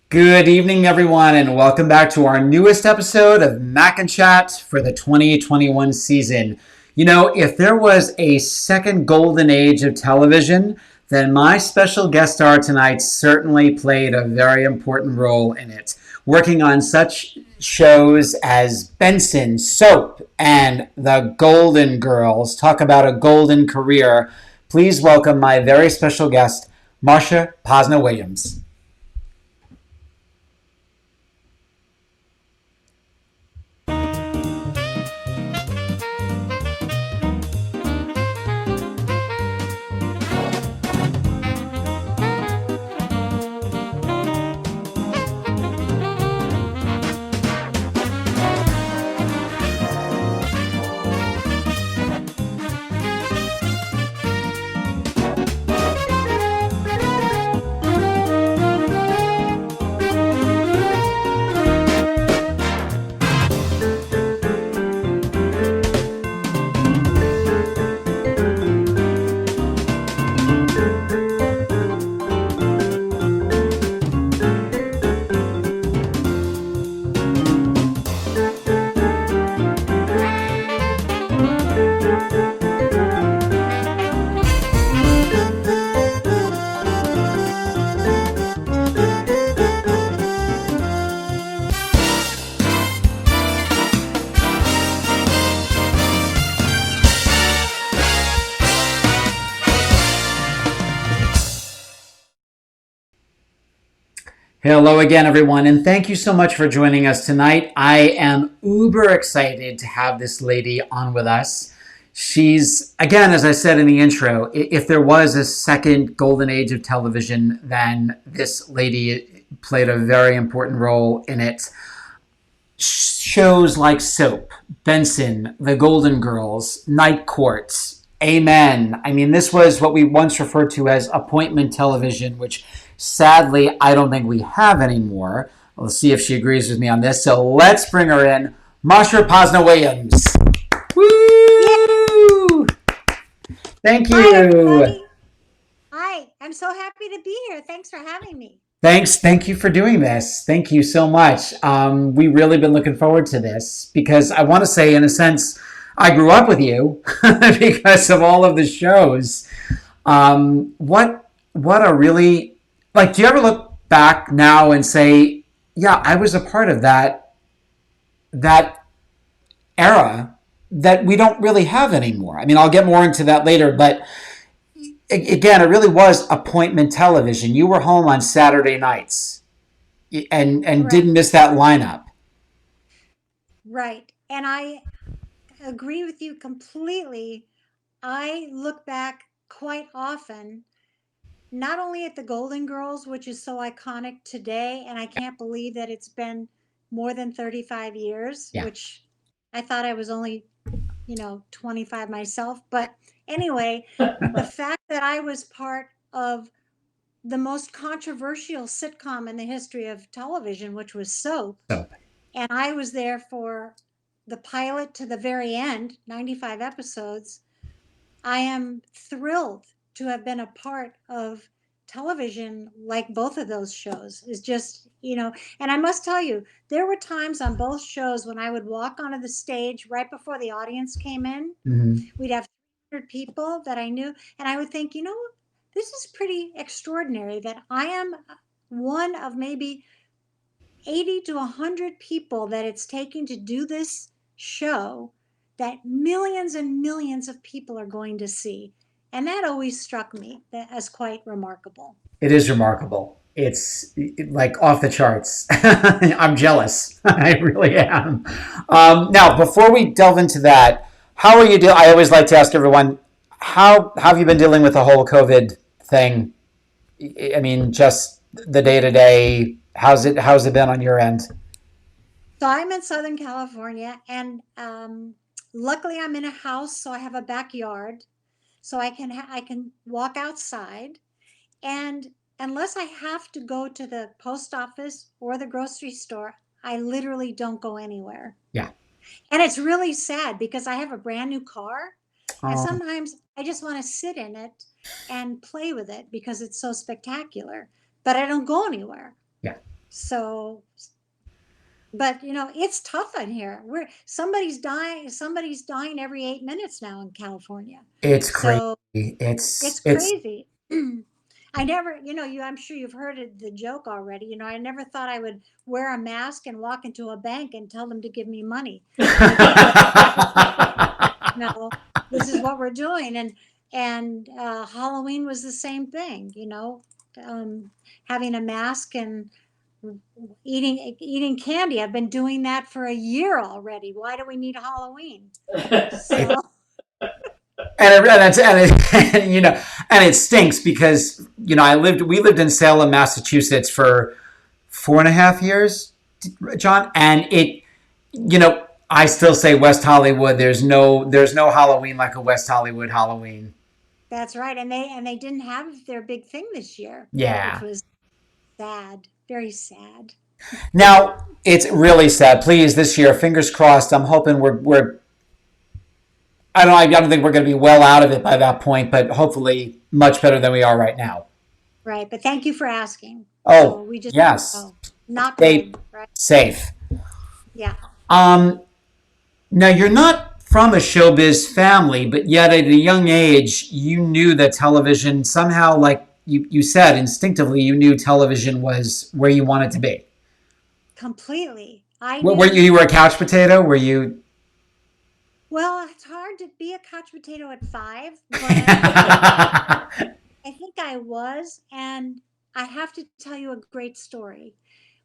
Good evening, everyone, and welcome back to our newest episode of Mac and Chat for the 2021 season. You know, if there was a second golden age of television, then my special guest star tonight certainly played a very important role in it, working on such shows as Benson, Soap, and The Golden Girls. Talk about a golden career. Please welcome my very special guest, Marsha Posner Williams. Hello again, everyone, and thank you so much for joining us tonight. I am uber excited to have this lady on with us. She's, again, as I said in the intro, if there was a second golden age of television, then this lady played a very important role in it. Shows like Soap, Benson, The Golden Girls, Night Court, Amen. I mean, this was what we once referred to as appointment television, which sadly I don't think we have anymore. We'll see if she agrees with me on this. So let's bring her in, Marsha Posner Williams. Woo! Thank you. Hi, everybody. Hi, I'm so happy to be here. Thanks for having me. Thank you for doing this. Thank you so much. We really been looking forward to this because I want to say, in a sense, I grew up with you because of all of the shows. What a really, like, do you ever look back now and say, yeah, I was a part of that era that we don't really have anymore? I mean, I'll get more into that later, but again, it really was appointment television. You were home on Saturday nights and Right. didn't miss that lineup. Right. And I agree with you completely. I look back quite often, not only at the Golden Girls, which is so iconic today, and I can't believe that it's been more than 35 years, Yeah. which I thought I was only, 25 myself. But anyway, the fact that I was part of the most controversial sitcom in the history of television, which was Soap. So, And I was there for the pilot to the very end, 95 episodes. I am thrilled to have been a part of television like both of those shows. Is just, and I must tell you, there were times on both shows when I would walk onto the stage right before the audience came in. We'd have 300 people that I knew, and I would think, this is pretty extraordinary that I am one of maybe 80 to 100 people that it's taking to do this show that millions and millions of people are going to see. And that always struck me as quite remarkable. it is remarkable. It's like off the charts. I'm jealous. I really am. Now, before we delve into that, how are you doing? I always like to ask everyone, how have you been dealing with the whole COVID thing? I mean, just the day to day. How's it been on your end? So I'm in Southern California, and luckily I'm in a house, so I have a backyard, so I can walk outside. And unless I have to go to the post office or the grocery store, I literally don't go anywhere. Yeah. And it's really sad because I have a brand new car. And Oh, sometimes I just want to sit in it and play with it because it's so spectacular, but I don't go anywhere. yeah. So, but it's tough in here. Somebody's dying every 8 minutes now in California. It's crazy. So It's it's it's crazy. I never, I'm sure you've heard the joke already. I never thought I would wear a mask and walk into a bank and tell them to give me money. But you know, this is what we're doing. And Halloween was the same thing, having a mask and eating candy. I've been doing that for a year already. Why do we need Halloween? it, So and it stinks because we lived in Salem, Massachusetts for 4.5 years, John, and I still say West Hollywood. There's no Halloween like a West Hollywood Halloween. that's right. And they didn't have their big thing this year, which Yeah. was sad, very sad. Now it's really sad. Please, this year, fingers crossed. I'm hoping we're. I don't think we're going to be well out of it by that point, but hopefully much better than we are right now. Right. But thank you for asking. So Oh we just, yes, oh, knock stay wood, right? safe. Yeah. Um, Now, you're not from a showbiz family, but yet at a young age, you knew that television somehow, like you said, instinctively, you knew television was where you wanted to be. Completely. I Were knew. you were a couch potato? Were you? Well, it's hard to be a couch potato at 5, but I think I was. And I have to tell you a great story.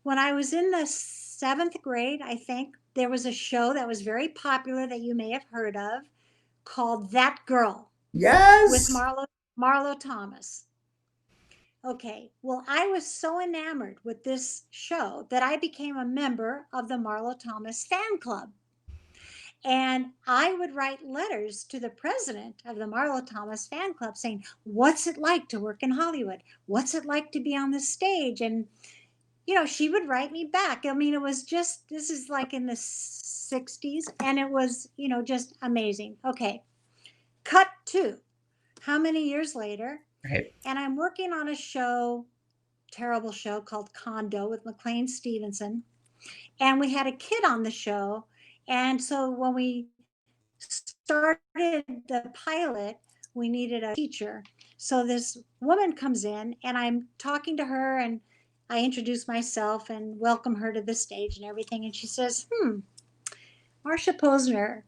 When I was in the 7th grade, I think there was a show that was very popular that you may have heard of called That Girl with Yes. Marlo Thomas. Okay, well, I was so enamored with this show that I became a member of the Marlo Thomas fan club. And I would write letters to the president of the Marlo Thomas fan club saying, "What's it like to work in Hollywood? What's it like to be on the stage?" And, she would write me back. I mean, this is like in the 60s, and it was, just amazing. Okay, cut to how many years later? Right. And I'm working on a show, terrible show called Condo with McLean Stevenson. And we had a kid on the show. And so when we started the pilot, we needed a teacher. So this woman comes in, and I'm talking to her, and I introduce myself and welcome her to the stage and everything. And she says, Marsha Posner,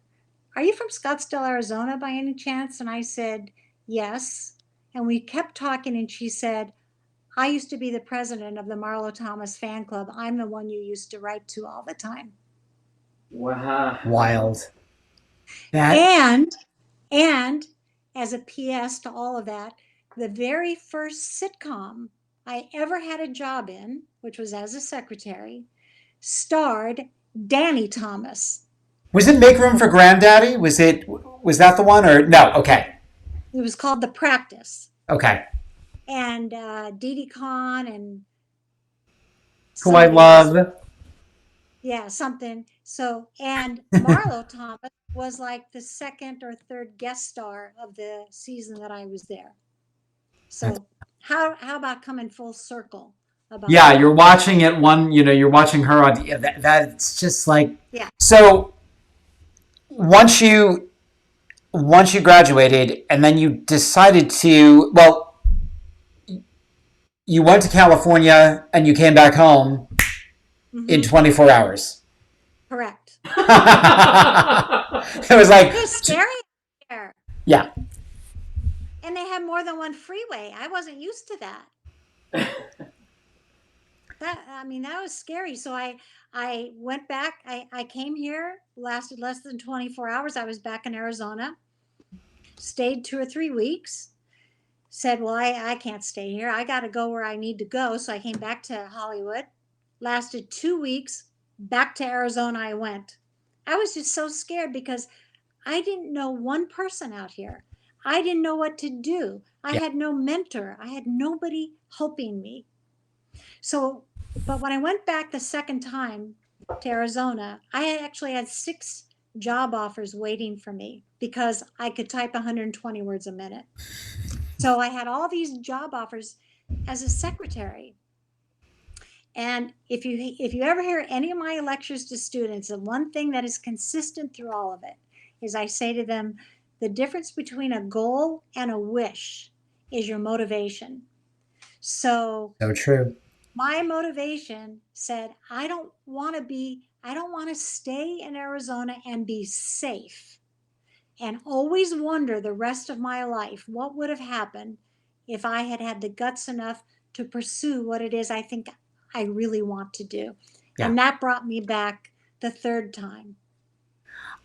are you from Scottsdale, Arizona by any chance? And I said, yes. And we kept talking, and she said, I used to be the president of the Marlo Thomas fan club. I'm the one you used to write to all the time. Wow. Wild. That. And and as a PS to all of that, the very first sitcom I ever had a job in, which was as a secretary, starred Danny Thomas. Was it Make Room for Granddaddy? Was that the one or no? Okay. It was called The Practice. Okay. And Dee Dee Khan and Who I somebody else. love. Yeah, something. So, and Marlo Thomas was like the second or third guest star of the season that I was there. So, how about coming full circle about Yeah, that? you're watching it you're watching her on that's just like Yeah. so once you graduated and then you decided to you went to California and you came back home in Mm-hmm. 24 hours. Correct. It was like It was scary there. yeah. And they had more than one freeway. I wasn't used to that. That was scary. So I went back. I came here, lasted less than 24 hours. I was back in Arizona, stayed 2 or 3 weeks, said, well, I can't stay here. I got to go where I need to go. So I came back to Hollywood, lasted 2 weeks, back to Arizona I went. I was just so scared because I didn't know one person out here. I didn't know what to do. I Yeah. had no mentor. I had nobody helping me. So, but when I went back the second time to Arizona, I actually had 6 job offers waiting for me. because I could type 120 words a minute. So I had all these job offers as a secretary. And if you ever hear any of my lectures to students, the one thing that is consistent through all of it is I say to them, the difference between a goal and a wish is your motivation. So true. My motivation said, I don't want to stay in Arizona and be safe and always wonder the rest of my life what would have happened if I had had the guts enough to pursue what it is I think I really want to do. Yeah. And that brought me back the third time.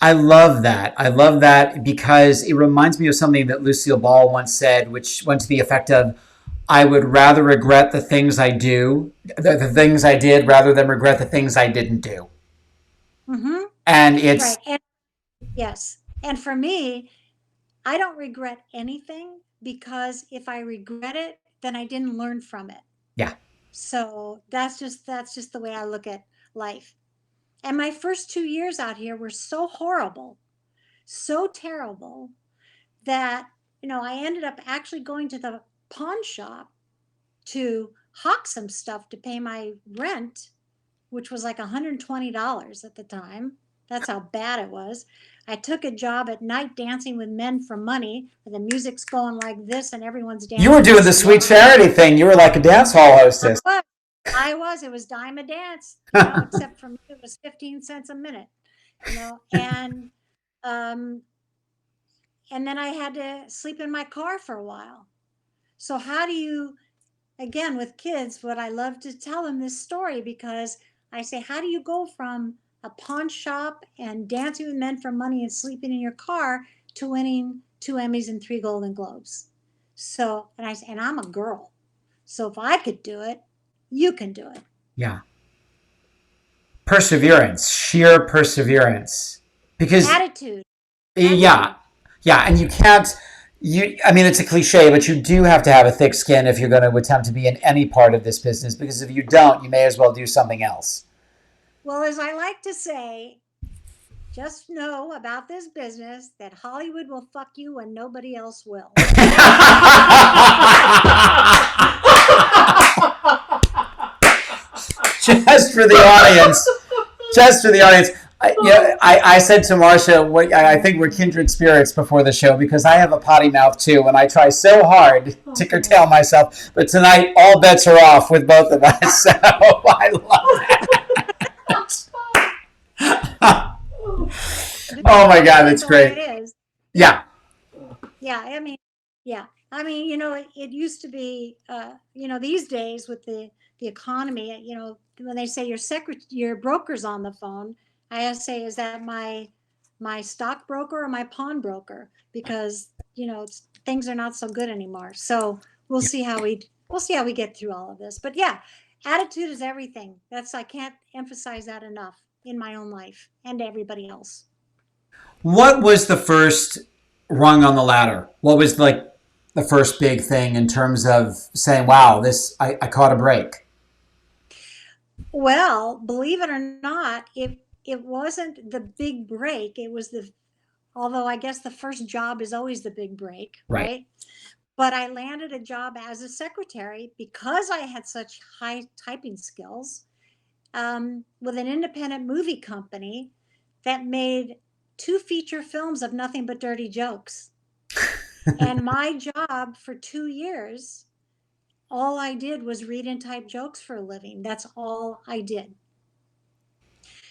I love that. I love that because it reminds me of something that Lucille Ball once said, which went to the effect of, I would rather regret the things I the things I did, rather than regret the things I didn't do. Mm-hmm. And it's... Right. And yes. And for me, I don't regret anything, because if I regret it, then I didn't learn from it. Yeah. So that's just the way I look at life. And my first 2 years out here were so horrible, so terrible, that, I ended up actually going to the pawn shop to hawk some stuff to pay my rent, which was like $120 at the time. That's how bad it was. I took a job at night dancing with men for money, where the music's going like this and everyone's dancing. You were doing the sweet charity thing. You were like a dance hall hostess. I was. It was dime a dance, except for me, it was 15 cents a minute, and then I had to sleep in my car for a while. So how do you, again, with kids, what I love to tell them this story, because I say, how do you go from a pawn shop and dancing with men for money and sleeping in your car to winning 2 Emmys and 3 Golden Globes? So, and I'm a girl. So if I could do it, you can do it. Yeah. Perseverance, sheer perseverance. Because attitude. Yeah. And you can't, it's a cliche, but you do have to have a thick skin if you're going to attempt to be in any part of this business, because if you don't, you may as well do something else. Well, as I like to say, just know about this business that Hollywood will fuck you when nobody else will. Just for the audience. I said to Marsha, I think we're kindred spirits before the show, because I have a potty mouth too, and I try so hard to curtail myself. But tonight, all bets are off with both of us. So I love that. Oh my God, that's great. It is. Yeah. Yeah, it used to be, these days with the economy, when they say your broker's on the phone, I say, is that my stockbroker or my pawnbroker? Because, things are not so good anymore. So we'll see how we get through all of this. But yeah, attitude is everything. I can't emphasize that enough in my own life and everybody else. What was the first rung on the ladder? What was like the first big thing in terms of saying, wow, I caught a break? Well, believe it or not, it wasn't the big break. It was although I guess the first job is always the big break, right? But I landed a job as a secretary because I had such high typing skills, with an independent movie company that made 2 feature films of nothing but dirty jokes. And my job for 2 years, all I did was read and type jokes for a living. That's all I did.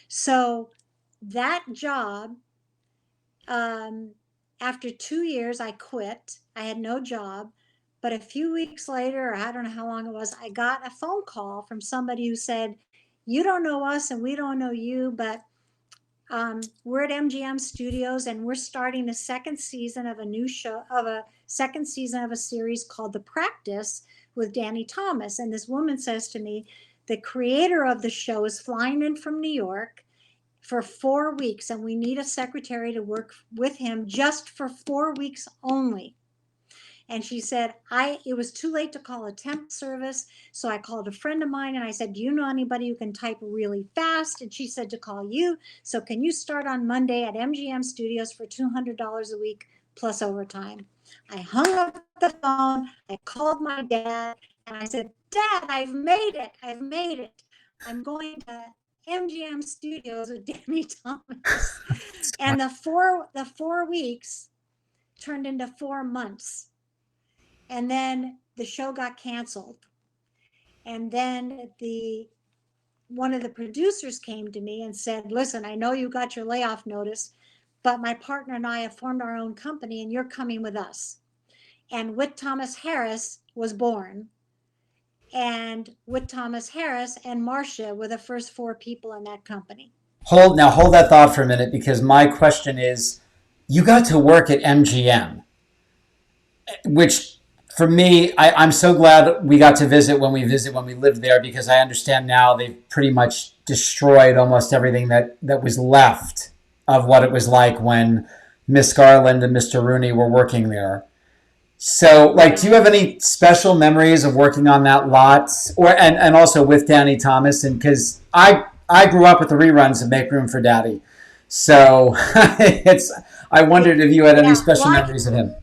So that job, after 2 years, I quit. I had no job. But a few weeks later, or I don't know how long it was, I got a phone call from somebody who said, you don't know us and we don't know you, but we're at MGM Studios and we're starting the second season of a series called The Practice with Danny Thomas. And this woman says to me, the creator of the show is flying in from New York for 4 weeks, and we need a secretary to work with him just for 4 weeks only. And she said, it was too late to call a temp service. So I called a friend of mine and I said, do you know anybody who can type really fast? And she said to call you. So can you start on Monday at MGM Studios for $200 a week plus overtime? I hung up the phone. I called my dad and I said, Dad, I've made it. I've made it. I'm going to MGM Studios with Danny Thomas. And the 4 weeks turned into 4 months. And then the show got canceled. And then one of the producers came to me and said, listen, I know you got your layoff notice, but my partner and I have formed our own company and you're coming with us. And Whit Thomas Harris was born. And Whit Thomas Harris and Marsha were the first 4 people in that company. Hold that thought for a minute, because my question is, you got to work at MGM, which for me, I'm so glad we got to visit when we lived there, because I understand now they've pretty much destroyed almost everything that was left of what it was like when Miss Garland and Mr. Rooney were working there. So, like, do you have any special memories of working on that lot, and also with Danny Thomas? And because I grew up with the reruns of Make Room for Daddy, so I wondered if you had any special memories of him.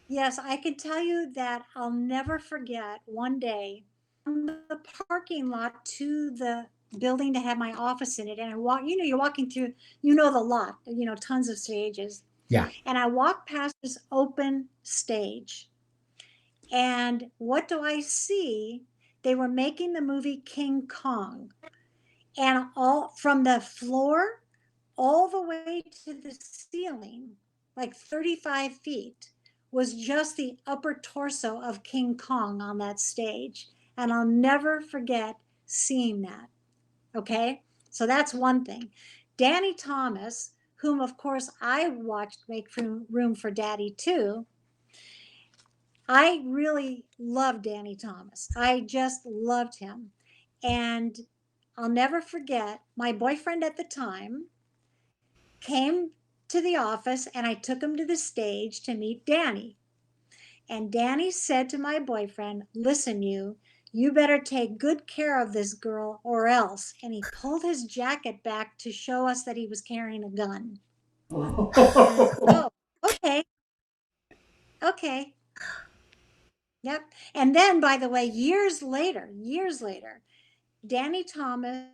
Yes, I can tell you that I'll never forget one day from the parking lot to the building to have my office in it. And you're walking through, the lot, tons of stages. Yeah. And I walked past this open stage. And what do I see? They were making the movie King Kong. And all from the floor all the way to the ceiling, like 35 feet, was just the upper torso of King Kong on that stage. And I'll never forget seeing that. Okay, so that's one thing. Danny Thomas, whom of course I watched Make Room for Daddy too. I really loved Danny Thomas. I just loved him. And I'll never forget, my boyfriend at the time came to the office and I took him to the stage to meet Danny. And Danny said to my boyfriend, listen, you better take good care of this girl or else. And he pulled his jacket back to show us that he was carrying a gun. And, oh, okay. Okay. Yep. And then, by the way, years later, Danny Thomas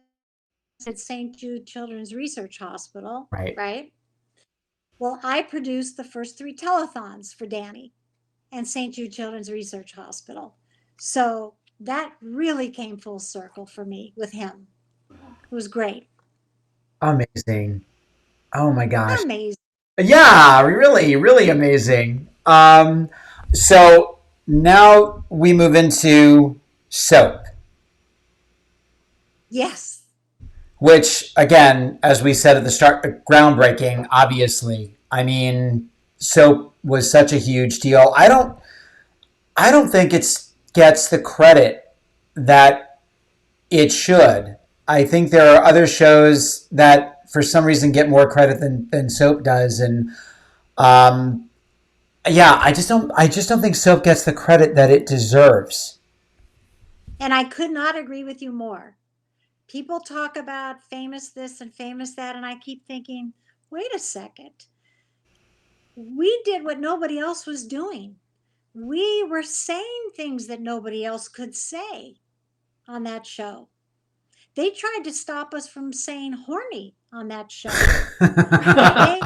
at St. Jude Children's Research Hospital. Right. Well, I produced the first 3 telethons for Danny and St. Jude Children's Research Hospital. So that really came full circle for me with him. It was great. Amazing. Oh my gosh. Amazing. Yeah, really, really amazing. So now we move into soap. Yes. Which, again, as we said at the start, groundbreaking, obviously. I mean, soap was such a huge deal. I don't think it gets the credit that it should. I think there are other shows that, for some reason, get more credit than soap does, and yeah, I just don't think soap gets the credit that it deserves. And I could not agree with you more. People talk about famous this and famous that, and I keep thinking, wait a second. We did what nobody else was doing. We were saying things that nobody else could say on that show. They tried to stop us from saying horny on that show. Okay?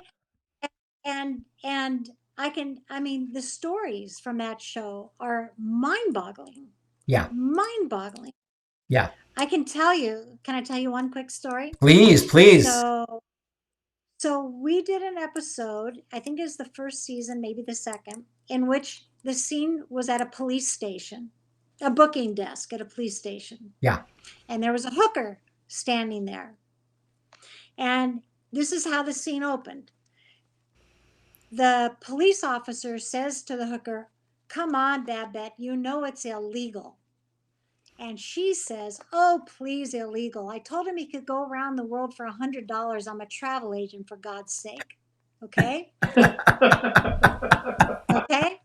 And the stories from that show are mind-boggling. Yeah. Mind-boggling. Yeah. Can I tell you one quick story? Please. So we did an episode, I think it was the first season, maybe the second, in which the scene was at a police station, a booking desk at a police station. Yeah. And there was a hooker standing there. And this is how the scene opened. The police officer says to the hooker, come on, Babette, you know it's illegal. And she says, oh, please, illegal. I told him he could go around the world for $100. I'm a travel agent, for God's sake. Okay? Okay?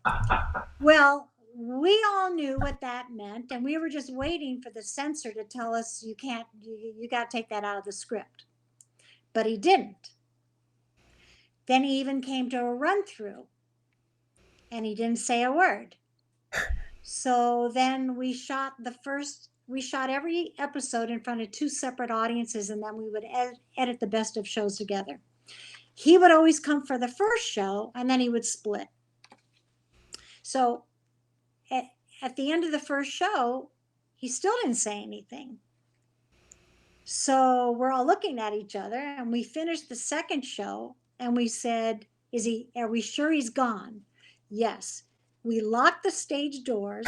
point, and we were just waiting for the censor to tell us you can't, you got to take that out of the script. But he didn't. Then he even came to a run through and he didn't say a word. So then we shot every episode in front of two separate audiences, and then we would edit the best of shows together. He would always come for the first show and then he would split. So at the end of the first show, he still didn't say anything. So we're all looking at each other, and we finished the second show and we said, are we sure he's gone? Yes. We locked the stage doors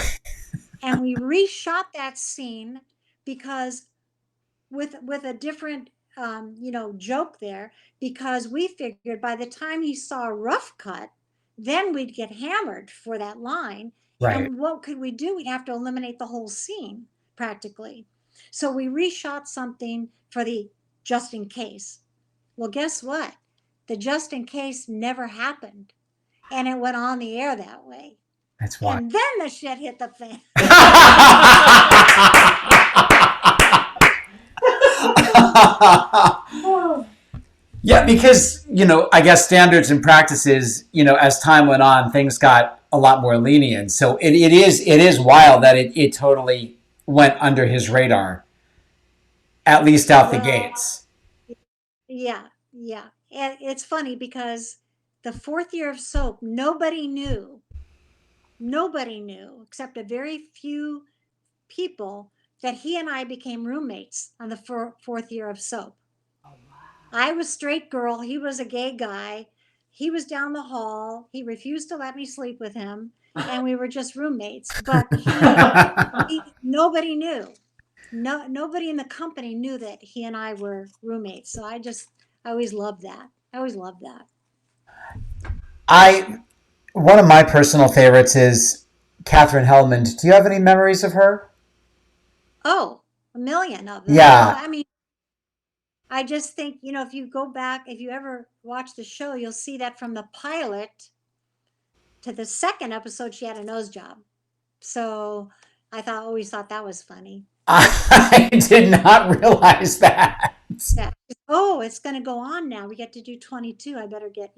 and we reshot that scene because with a different joke there, because we figured by the time he saw a rough cut, then we'd get hammered for that line. Right. And what could we do? We'd have to eliminate the whole scene practically. So we reshot something for the just in case. Well, guess what? The just in case never happened. And it went on the air that way. That's why. And then the shit hit the fan. Yeah, because, I guess standards and practices, as time went on, things got a lot more lenient. So it is wild that it totally went under his radar, at least out the gates. Yeah. And it's funny because the fourth year of soap, nobody knew except a very few people that he and I became roommates on the fourth year of soap. Oh, wow. I was straight girl. He was a gay guy. He was down the hall. He refused to let me sleep with him. And we were just roommates. But nobody knew. Nobody in the company knew that he and I were roommates. So I always loved that. One of my personal favorites is Katherine Hellman. Do you have any memories of her? Oh, a million of them. Yeah. I mean, I just think, if you go back, if you ever watch the show, you'll see that from the pilot to the second episode, she had a nose job. So I always thought that was funny. I did not realize that. Yeah. Oh, it's going to go on now. We get to do 22. I better get,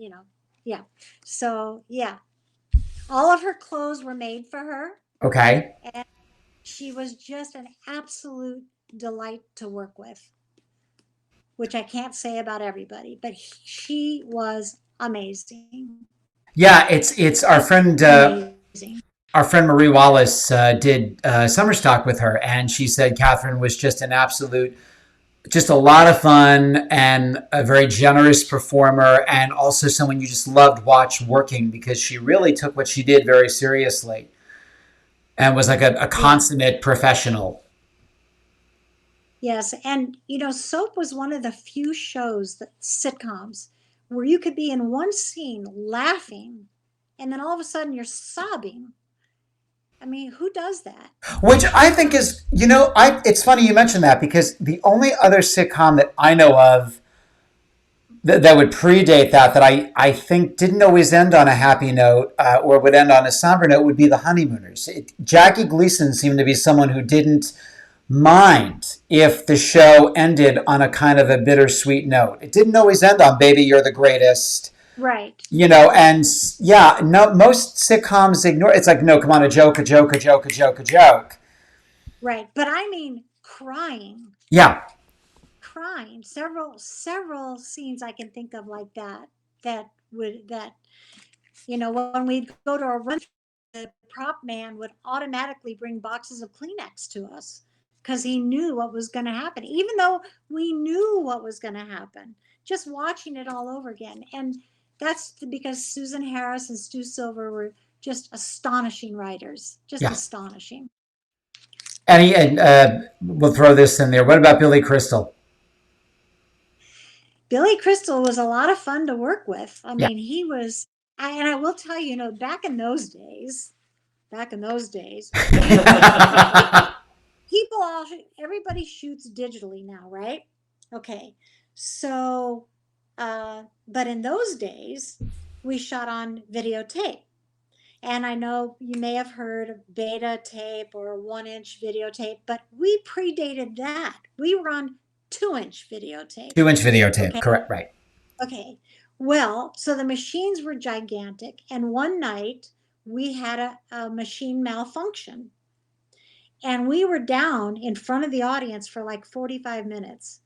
yeah. So, yeah. All of her clothes were made for her. Okay. And she was just an absolute delight to work with, which I can't say about everybody, but she was amazing. Yeah, it's our friend. Our friend Marie Wallace did summer stock with her, and she said Katherine was just an absolute, just a lot of fun and a very generous performer, and also someone you just loved watch working because she really took what she did very seriously and was like a consummate professional. Yes, and soap was one of the few shows, sitcoms, where you could be in one scene laughing and then all of a sudden you're sobbing. I mean, who does that? Which I think is, it's funny you mentioned that because the only other sitcom that I know of that would predate that I think didn't always end on a happy note or would end on a somber note would be The Honeymooners. Jackie Gleason seemed to be someone who didn't mind if the show ended on a kind of a bittersweet note. It didn't always end on "Baby, You're the Greatest." Right. And yeah, no, most sitcoms ignore. It's like, no, come on, a joke. Right, but I mean, crying. Yeah. Crying. Several scenes I can think of like that. When we'd go to a run, the prop man would automatically bring boxes of Kleenex to us because he knew what was going to happen, even though we knew what was going to happen. Just watching it all over again. And that's because Susan Harris and Stu Silver were just astonishing writers, astonishing. And we'll throw this in there. What about Billy Crystal? Billy Crystal was a lot of fun to work with. I mean, he was, and I will tell you, back in those days, everybody shoots digitally now, right? Okay. So, but in those days, we shot on videotape. And I know you may have heard of beta tape or 1-inch videotape, but we predated that. We were on 2-inch videotape. 2-inch videotape, Okay. correct, right. Okay. Well, so the machines were gigantic. And one night we had a machine malfunction. And we were down in front of the audience for like 45 minutes.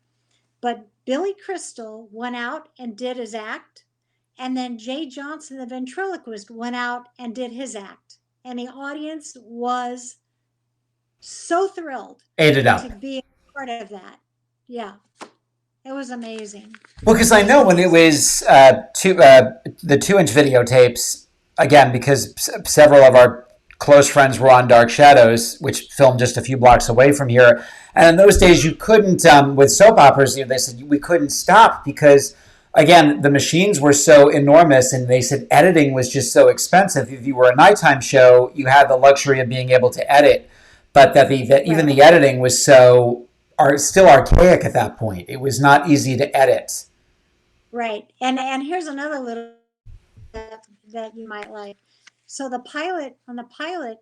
But Billy Crystal went out and did his act. And then Jay Johnson, the ventriloquist, went out and did his act. And the audience was so thrilled Ate it up. to be a part of that. Yeah. It was amazing. Well, because I know when it was the 2-inch videotapes, again, because several of our close friends were on Dark Shadows, which filmed just a few blocks away from here. And in those days, you couldn't, with soap operas, they said we couldn't stop because, again, the machines were so enormous, and they said editing was just so expensive. If you were a nighttime show, you had the luxury of being able to edit, but that even the editing was still archaic at that point. It was not easy to edit. Right. And here's another little that you might like. So on the pilot,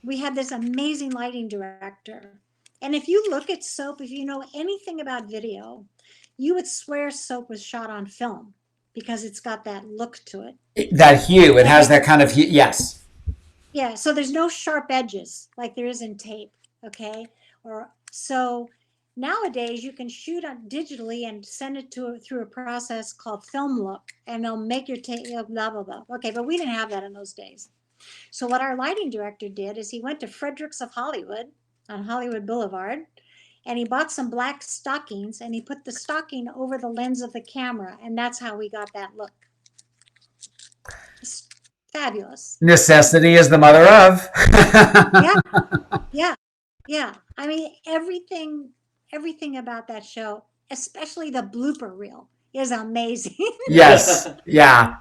we had this amazing lighting director. And if you look at soap, if you know anything about video, you would swear soap was shot on film because it's got that look to it. That hue, it has that kind of hue, yes. Yeah, so there's no sharp edges like there is in tape, okay? So nowadays you can shoot digitally and send it through a process called film look, and they'll make your tape, blah, blah, blah. Okay, but we didn't have that in those days. So what our lighting director did is he went to Fredericks of Hollywood on Hollywood Boulevard, and he bought some black stockings, and he put the stocking over the lens of the camera, and that's how we got that look. It's fabulous. Necessity is the mother of. Yeah. I mean, everything about that show, especially the blooper reel, is amazing. Yes. Yeah.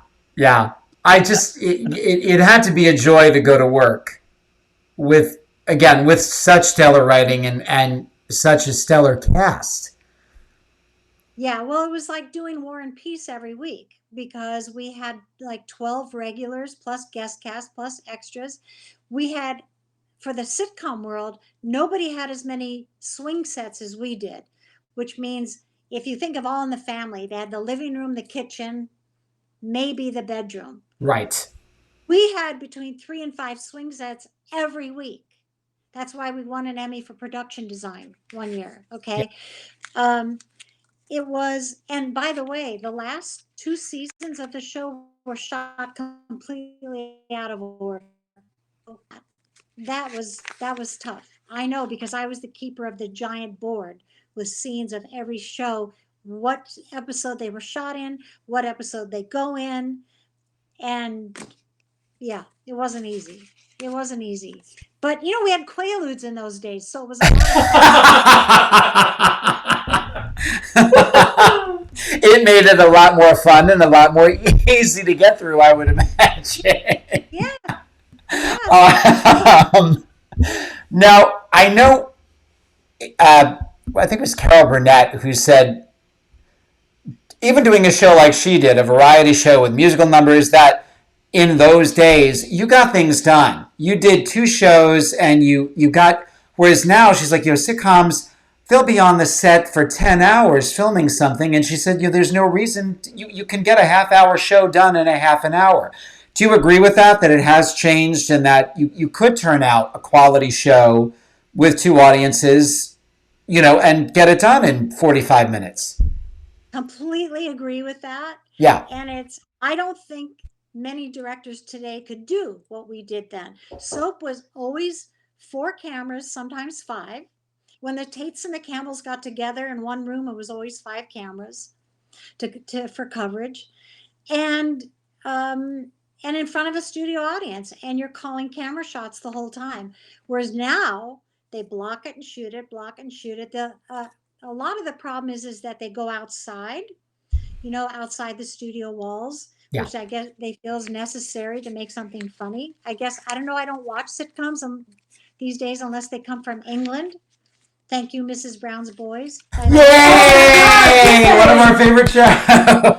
It had to be a joy to go to work with such stellar writing and such a stellar cast. Yeah, well, it was like doing War and Peace every week because we had like 12 regulars plus guest cast plus extras. We had, for the sitcom world, nobody had as many swing sets as we did, which means if you think of All in the Family, they had the living room, the kitchen, maybe the bedroom. Right. We had between 3 and 5 swing sets every week. That's why we won an Emmy for production design one year. Okay. Yeah. It was, and by the way, the last 2 seasons of the show were shot completely out of order. That was tough. I know, because I was the keeper of the giant board with scenes of every show, what episode they were shot in, what episode they go in. And yeah, it wasn't easy. But we had Quaaludes in those days, so it was a It made it a lot more fun and a lot more easy to get through, I would imagine. Yeah. Now, I know, I think it was Carol Burnett who said, even doing a show like she did, a variety show with musical numbers, that in those days, you got things done. You did 2 shows and you got, whereas now she's like, sitcoms, they'll be on the set for 10 hours filming something. And she said, there's no reason, you can get a half-hour show done in a half an hour. Do you agree with that it has changed and that you could turn out a quality show with 2 audiences, and get it done in 45 minutes? Completely agree with that. Yeah. And I don't think many directors today could do what we did then. Soap was always 4 cameras, sometimes 5. When the Tates and the Campbells got together in one room, it was always 5 cameras for coverage. And in front of a studio audience, and you're calling camera shots the whole time. Whereas now they block it and shoot it. A lot of the problem is that they go outside, outside the studio walls, yeah, which I guess they feel is necessary to make something funny. I guess, I don't know, I don't watch sitcoms these days unless they come from England. Thank you, Mrs. Brown's Boys. Yay! One of our favorite shows.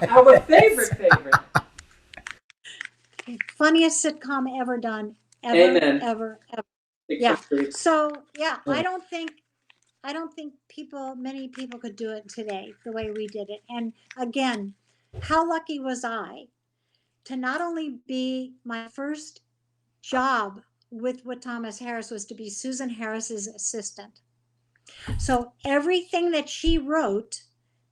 Our favorite. Funniest sitcom ever done, ever, Amen. ever, ever. Big Yeah. country. So yeah, Yeah. I don't think many people could do it today the way we did it. And again, how lucky was I to not only be my first job with Thomas Harris was to be Susan Harris's assistant. So everything that she wrote,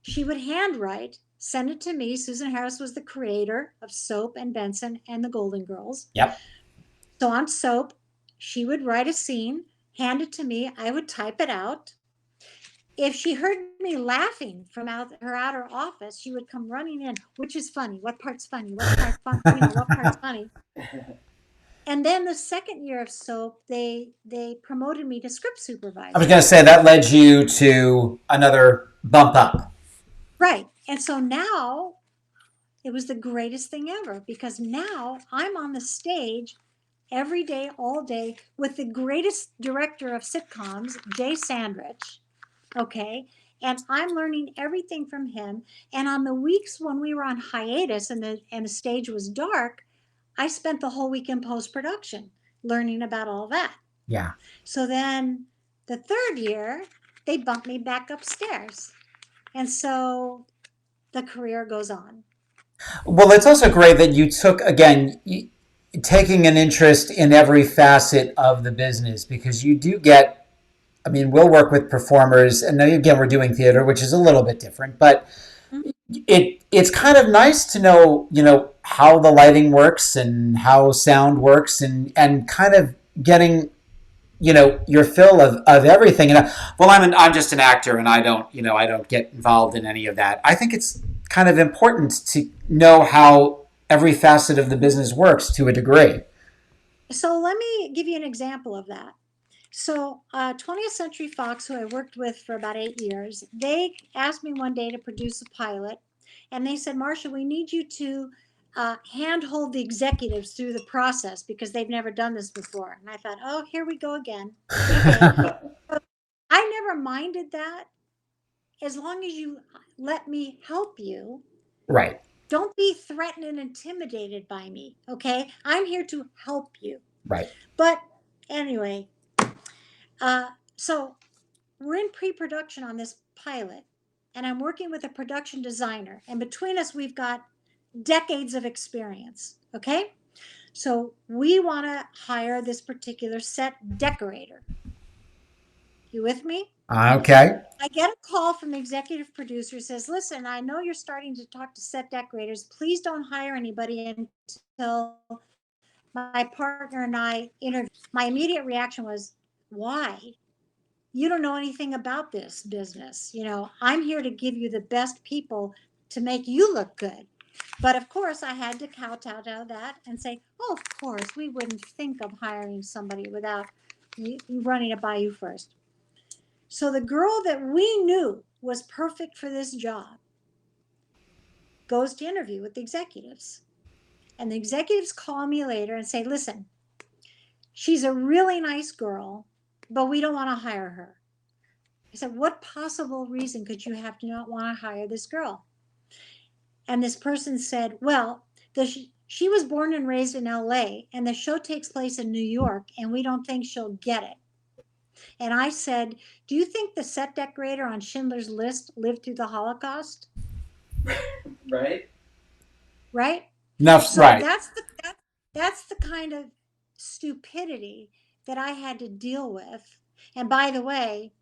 she would handwrite, send it to me. Susan Harris was the creator of Soap and Benson and the Golden Girls. Yep. So on Soap, she would write a scene, hand it to me. I would type it out. If she heard me laughing from her outer office, she would come running in. Which is funny? What part's funny? What part's funny? What part's funny? And then the second year of Soap, they promoted me to script supervisor. I was going to say that led you to another bump up. Right. And so now it was the greatest thing ever because now I'm on the stage every day, all day with the greatest director of sitcoms, Jay Sandrich. Okay. And I'm learning everything from him. And on the weeks when we were on hiatus and the stage was dark, I spent the whole week in post-production learning about all that. Yeah. So then the third year, they bumped me back upstairs. And so the career goes on. Well, it's also great that you took, again, taking an interest in every facet of the business because you do get, I mean, we'll work with performers, and again, we're doing theater, which is a little bit different, but it's kind of nice to know, how the lighting works and how sound works and kind of getting, your fill of everything. And well, I'm just an actor and I don't get involved in any of that. I think it's kind of important to know how every facet of the business works to a degree. So let me give you an example of that. So 20th Century Fox, who I worked with for about 8 years, they asked me one day to produce a pilot. And they said, Marsha, we need you to handhold the executives through the process because they've never done this before. And I thought, oh, here we go again. Okay. I never minded that as long as you let me help you. Right. Don't be threatened and intimidated by me. Okay. I'm here to help you. Right. But anyway, so we're in pre-production on this pilot and I'm working with a production designer. And between us, we've got decades of experience. Okay. So we want to hire this particular set decorator. You with me? Okay. I get a call from the executive producer who says, listen, I know you're starting to talk to set decorators. Please don't hire anybody until my partner and I interview. My immediate reaction was, why? You don't know anything about this business. I'm here to give you the best people to make you look good. But of course, I had to kowtow to that and say, oh, of course, we wouldn't think of hiring somebody without running it by you first. So the girl that we knew was perfect for this job goes to interview with the executives. And the executives call me later and say, listen, she's a really nice girl, but we don't want to hire her. I said, what possible reason could you have to not want to hire this girl? And this person said, well, she was born and raised in LA and the show takes place in New York and we don't think she'll get it. And I said, do you think the set decorator on Schindler's List lived through the Holocaust? Right? Right? No, So right. that's the kind of stupidity that I had to deal with. And by the way,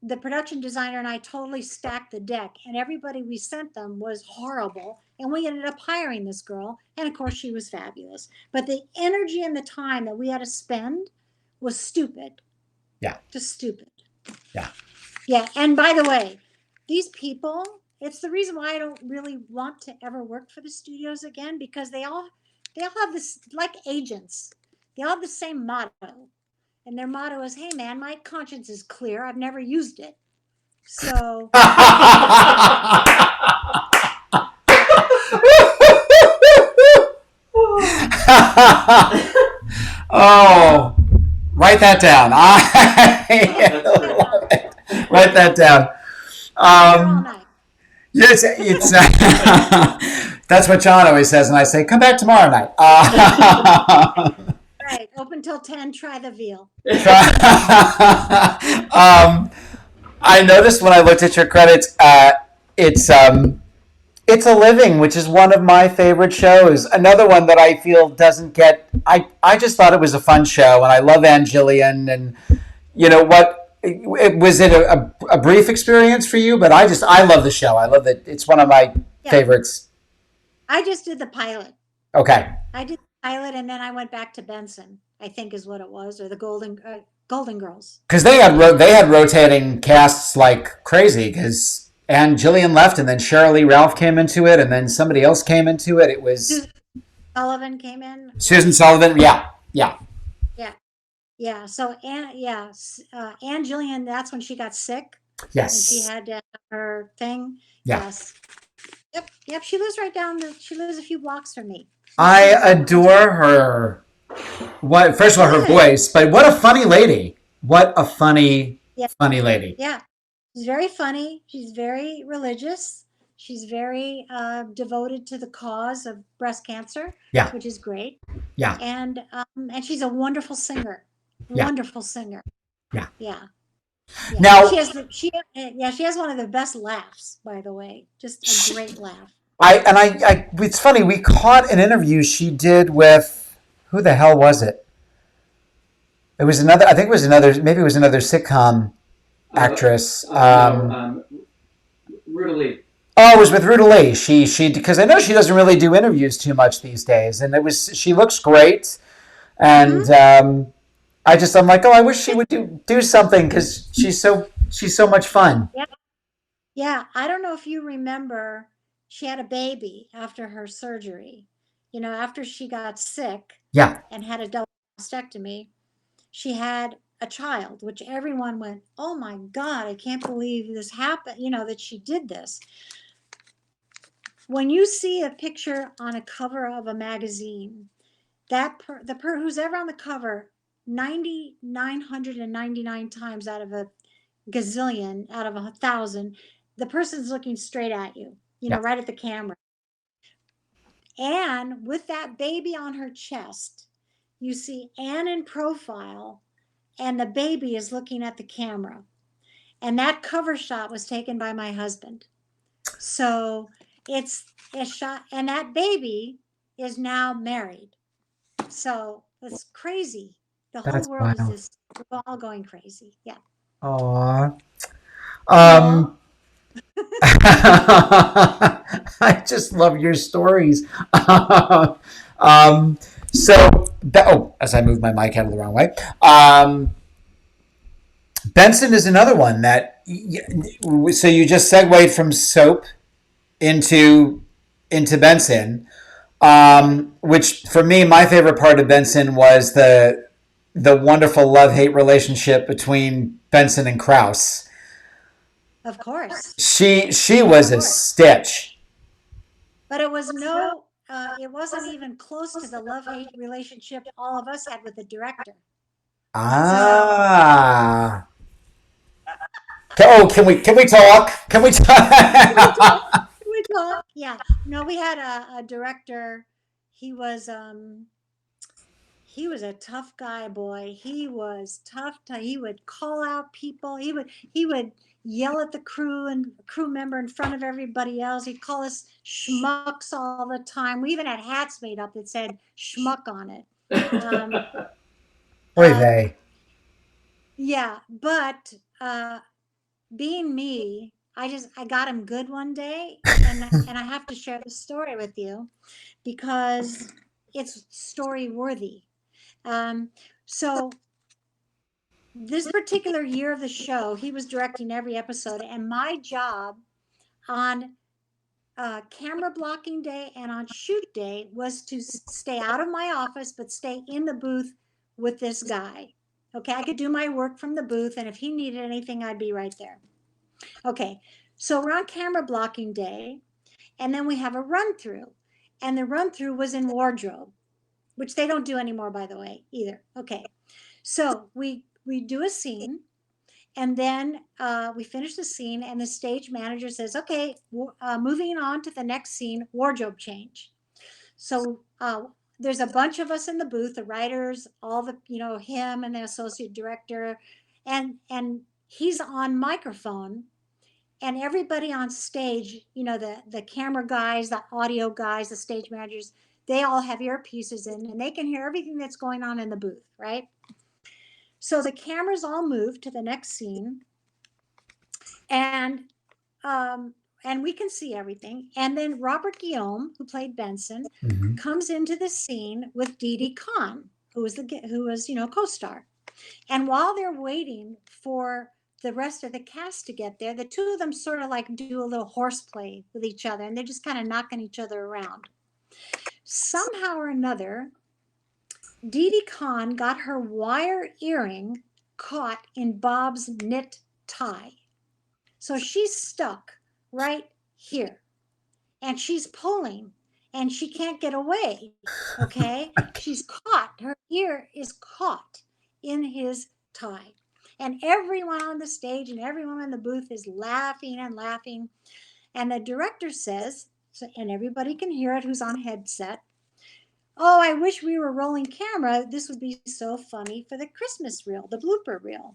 the production designer and I totally stacked the deck, and everybody we sent them was horrible. And we ended up hiring this girl, and of course she was fabulous. But the energy and the time that we had to spend was stupid. Yeah. Just stupid. Yeah. Yeah. And by the way, these people, it's the reason why I don't really want to ever work for the studios again, because they all have this, like agents, they all have the same motto. And their motto is, hey man, my conscience is clear. I've never used it. So oh, write that down. I love it. Write that down. all night. Yes, it's That's what John always says, and I say, come back tomorrow night. Right. Open till 10, try the veal. I noticed when I looked at your credits, it's it's a Living, which is one of my favorite shows. Another one that I feel doesn't get. I just thought it was a fun show, and I love Ann Gillian. And you know what? Was it a brief experience for you? But I love the show. I love that. It's one of my favorites. I just did the pilot. Okay. I did the pilot, and then I went back to Benson, I think is what it was, or the Golden Girls. Because they had rotating casts like crazy. Because Ann Gillian left, and then Sheryl Lee Ralph came into it, and then somebody else came into it. It was Susan Sullivan came in. Susan Sullivan. Yeah. So Ann Gillian, that's when she got sick. Yes. And she had to have her thing. Yeah. Yes. Yep. She lives right down. She lives a few blocks from me. I adore her. First of all, her voice, but what a funny lady. What a funny lady. Yeah. She's very funny. She's very religious. She's very devoted to the cause of breast cancer. Yeah. Which is great. Yeah. And she's a wonderful singer. Yeah. Wonderful singer. Yeah. Yeah. Now she has one of the best laughs, by the way. Just a great laugh. It's funny, we caught an interview she did with, who the hell was it? It was another sitcom actress. Ruta Lee. Oh, it was with Ruta Lee. She because I know she doesn't really do interviews too much these days, and she looks great, and I'm like, oh, I wish she would do something because she's so much fun. Yeah. I don't know if you remember, she had a baby after her surgery. You know, after she got sick. Yeah. And had a double mastectomy, she had a child, which everyone went, oh my God, I can't believe this happened. You know, that she did this. When you see a picture on a cover of a magazine, who's ever on the cover, 999 times out of a gazillion, out of 1,000, the person's looking straight at you, right at the camera. And with that baby on her chest, you see Anne in profile, and the baby is looking at the camera. And that cover shot was taken by my husband. So it's a shot, and that baby is now married. So it's crazy. The whole world is just, we're all going crazy. Yeah. Aww. I just love your stories. As I move my mic out of the wrong way. Benson is another one that, so you just segued from soap into Benson, which for me, my favorite part of Benson was the wonderful love-hate relationship between Benson and Krause. Of course. She was a stitch. But it was it wasn't even close to the love-hate relationship all of us had with the director. Ah. Can we talk? Can we talk? Yeah. No, we had a director. He was a tough guy, boy. He was tough. He would call out people. He would yell at the crew and crew member in front of everybody else. He'd call us schmucks all the time. We even had hats made up that said schmuck on it. They. Yeah, but being me, I got him good one day, and I have to share the story with you because it's story worthy. So this particular year of the show, he was directing every episode, and my job on camera blocking day and on shoot day was to stay out of my office, but stay in the booth with this guy. Okay, I could do my work from the booth, and if he needed anything, I'd be right there. Okay, so we're on camera blocking day, and then we have a run through, and the run through was in wardrobe, which they don't do anymore, by the way, either. Okay, so we do a scene, And then we finish the scene, and the stage manager says, okay, moving on to the next scene, wardrobe change. So there's a bunch of us in the booth, the writers, all the, him and the associate director, and he's on microphone, and everybody on stage, the camera guys, the audio guys, the stage managers, they all have earpieces in, and they can hear everything that's going on in the booth, right? So the cameras all move to the next scene, and we can see everything. And then Robert Guillaume, who played Benson, comes into the scene with Dee Dee Khan, who was co-star. And while they're waiting for the rest of the cast to get there, the two of them sort of like do a little horseplay with each other, and they're just kind of knocking each other around. Somehow or another, Dee Dee Khan got her wire earring caught in Bob's knit tie. So she's stuck right here, and she's pulling, and she can't get away, okay? She's caught. Her ear is caught in his tie. And everyone on the stage and everyone in the booth is laughing and laughing. And the director says, and everybody can hear it who's on headset, oh, I wish we were rolling camera. This would be so funny for the Christmas reel, the blooper reel.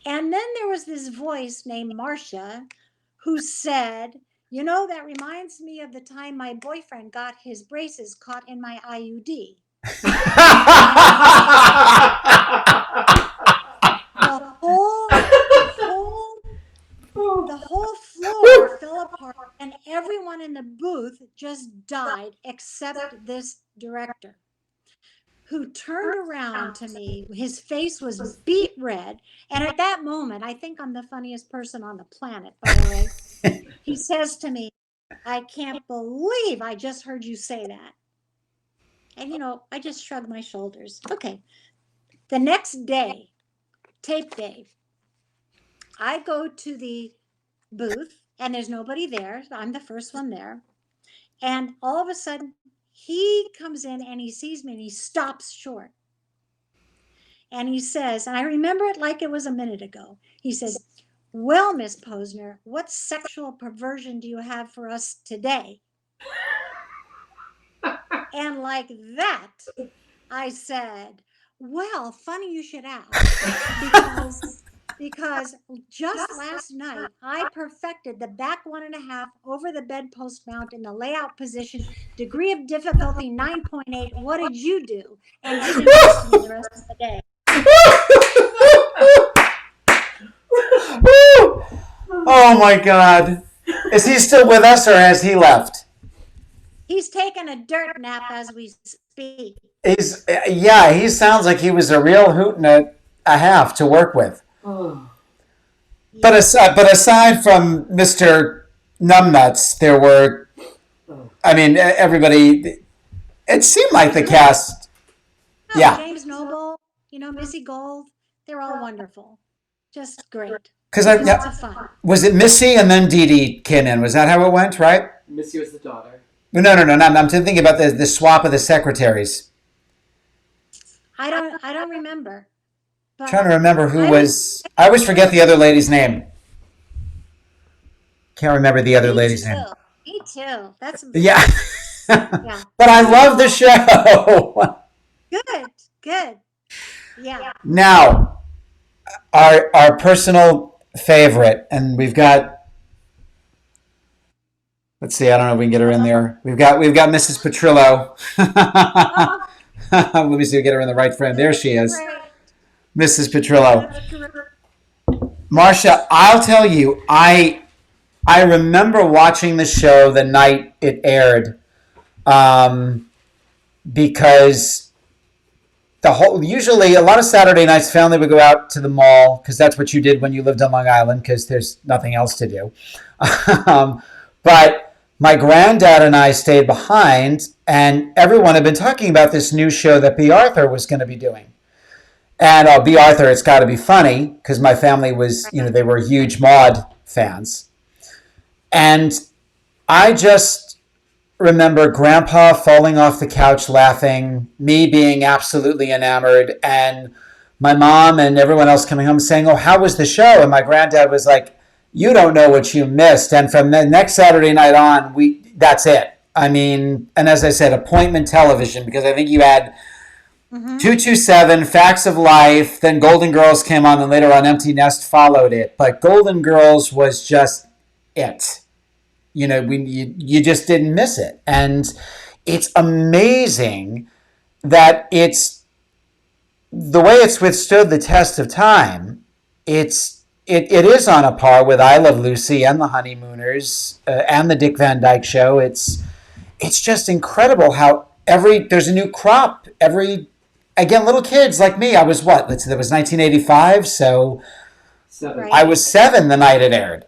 And then there was this voice named Marsha who said, that reminds me of the time my boyfriend got his braces caught in my IUD. The whole floor fell apart, and everyone in the booth just died except this director, who turned around to me. His face was beet red. And at that moment, I think I'm the funniest person on the planet, by the way. He says to me, I can't believe I just heard you say that. And, I just shrugged my shoulders. Okay. The next day, tape day, I go to the booth, and there's nobody there. I'm the first one there. And all of a sudden, he comes in and he sees me and he stops short. And he says, and I remember it like it was a minute ago. He says, well, Miss Posner, what sexual perversion do you have for us today? And like that, I said, well, funny you should ask, because just last night, I perfected the back 1.5 over the bedpost mount in the layout position, degree of difficulty 9.8. What did you do? And he didn't listen to me the rest of the day. Oh my God. Is he still with us, or has he left? He's taking a dirt nap as we speak. He sounds like he was a real hoot and a half to work with. Oh. But aside from Mr. Numbnuts, there were, everybody, it seemed like the cast. Oh, yeah. James Noble, Missy Gold, they're all wonderful. Just great. Lots of fun. Was it Missy and then Dee Dee came in? Was that how it went, right? Missy was the daughter. No. I'm thinking about the swap of the secretaries. I don't remember. I'm trying to remember who was. I always forget the other lady's name. Can't remember the other lady's name. Me too. That's yeah. Yeah. But I love the show. Good. Yeah. Now, our personal favorite, and we've got. Let's see. I don't know if we can get her in there. We've got Mrs. Petrillo. Let me see if we get her in the right frame. There she is. Mrs. Petrillo. Marsha, I'll tell you, I remember watching the show the night it aired, because usually a lot of Saturday nights, family would go out to the mall, because that's what you did when you lived on Long Island, because there's nothing else to do. But my granddad and I stayed behind, and everyone had been talking about this new show that B. Arthur was going to be doing. And B. Arthur, it's got to be funny, because my family was, they were huge Maude fans. And I just remember Grandpa falling off the couch laughing, me being absolutely enamored, and my mom and everyone else coming home saying, "Oh, how was the show?" And my granddad was like, "You don't know what you missed." And from the next Saturday night on, that's it. I mean, and as I said, appointment television, because I think you had Mm-hmm. 227, Facts of Life, then Golden Girls came on, and later on Empty Nest followed it. But Golden Girls was just it. You just didn't miss it. And it's amazing that it's the way it's withstood the test of time. It is on a par with I Love Lucy and The Honeymooners and the Dick Van Dyke Show. It's just incredible how there's a new crop every again, little kids like me. I was what? Let's see, that was 1985, so Seven. I Right. was 7 the night it aired.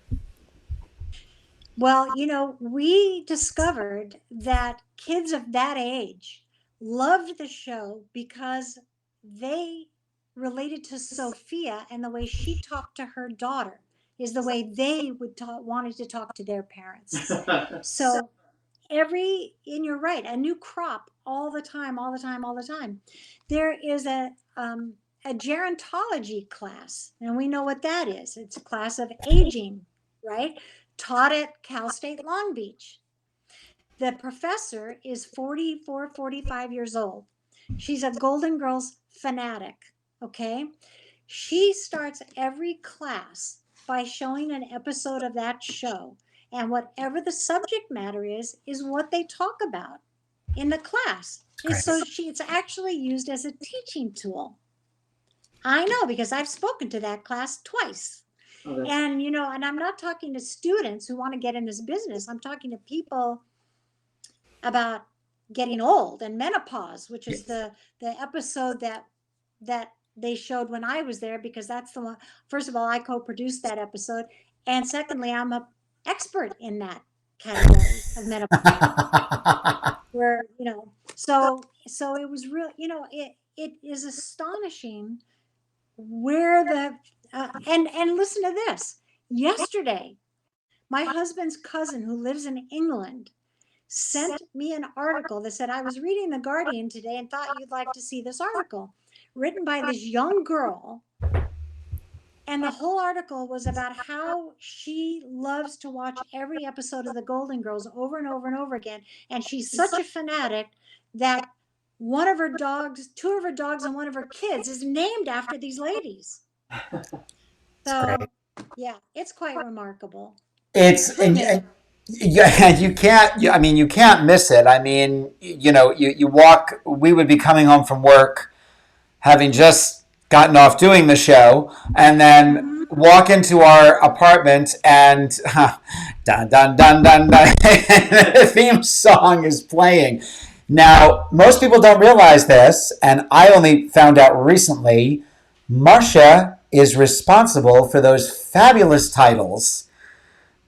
Well, we discovered that kids of that age loved the show because they related to Sophia, and the way she talked to her daughter is the way they would wanted to talk to their parents. So and you're right, a new crop all the time, all the time, all the time. There is a gerontology class, and we know what that is. It's a class of aging, right? Taught at Cal State Long Beach. The professor is 44, 45 years old. She's a Golden Girls fanatic, okay? She starts every class by showing an episode of that show. And whatever the subject matter is what they talk about in the class. And Great. so it's actually used as a teaching tool. I know because I've spoken to that class twice. Oh, And and I'm not talking to students who want to get in this business. I'm talking to people about getting old and menopause, which is the episode that they showed when I was there, because that's the one. First of all, I co-produced that episode, and secondly, I'm a expert in that category of menopause. Where so it was real. It is astonishing where and listen to this. Yesterday, my husband's cousin who lives in England sent me an article that said, I was reading The Guardian today and thought you'd like to see this article written by this young girl. And the whole article was about how she loves to watch every episode of The Golden Girls over and over and over again. And she's such a fanatic that one of her dogs, two of her dogs, and one of her kids is named after these ladies. It's great. So, yeah, it's quite remarkable. It's Who knew? yeah, you can't. I mean, you can't miss it. I mean, you walk. We would be coming home from work, having just gotten off doing the show, and then Mhm. walk into our apartment and dun dun dun dun dun, the theme song is playing. Now, most people don't realize this, and I only found out recently. Marsha is responsible for those fabulous titles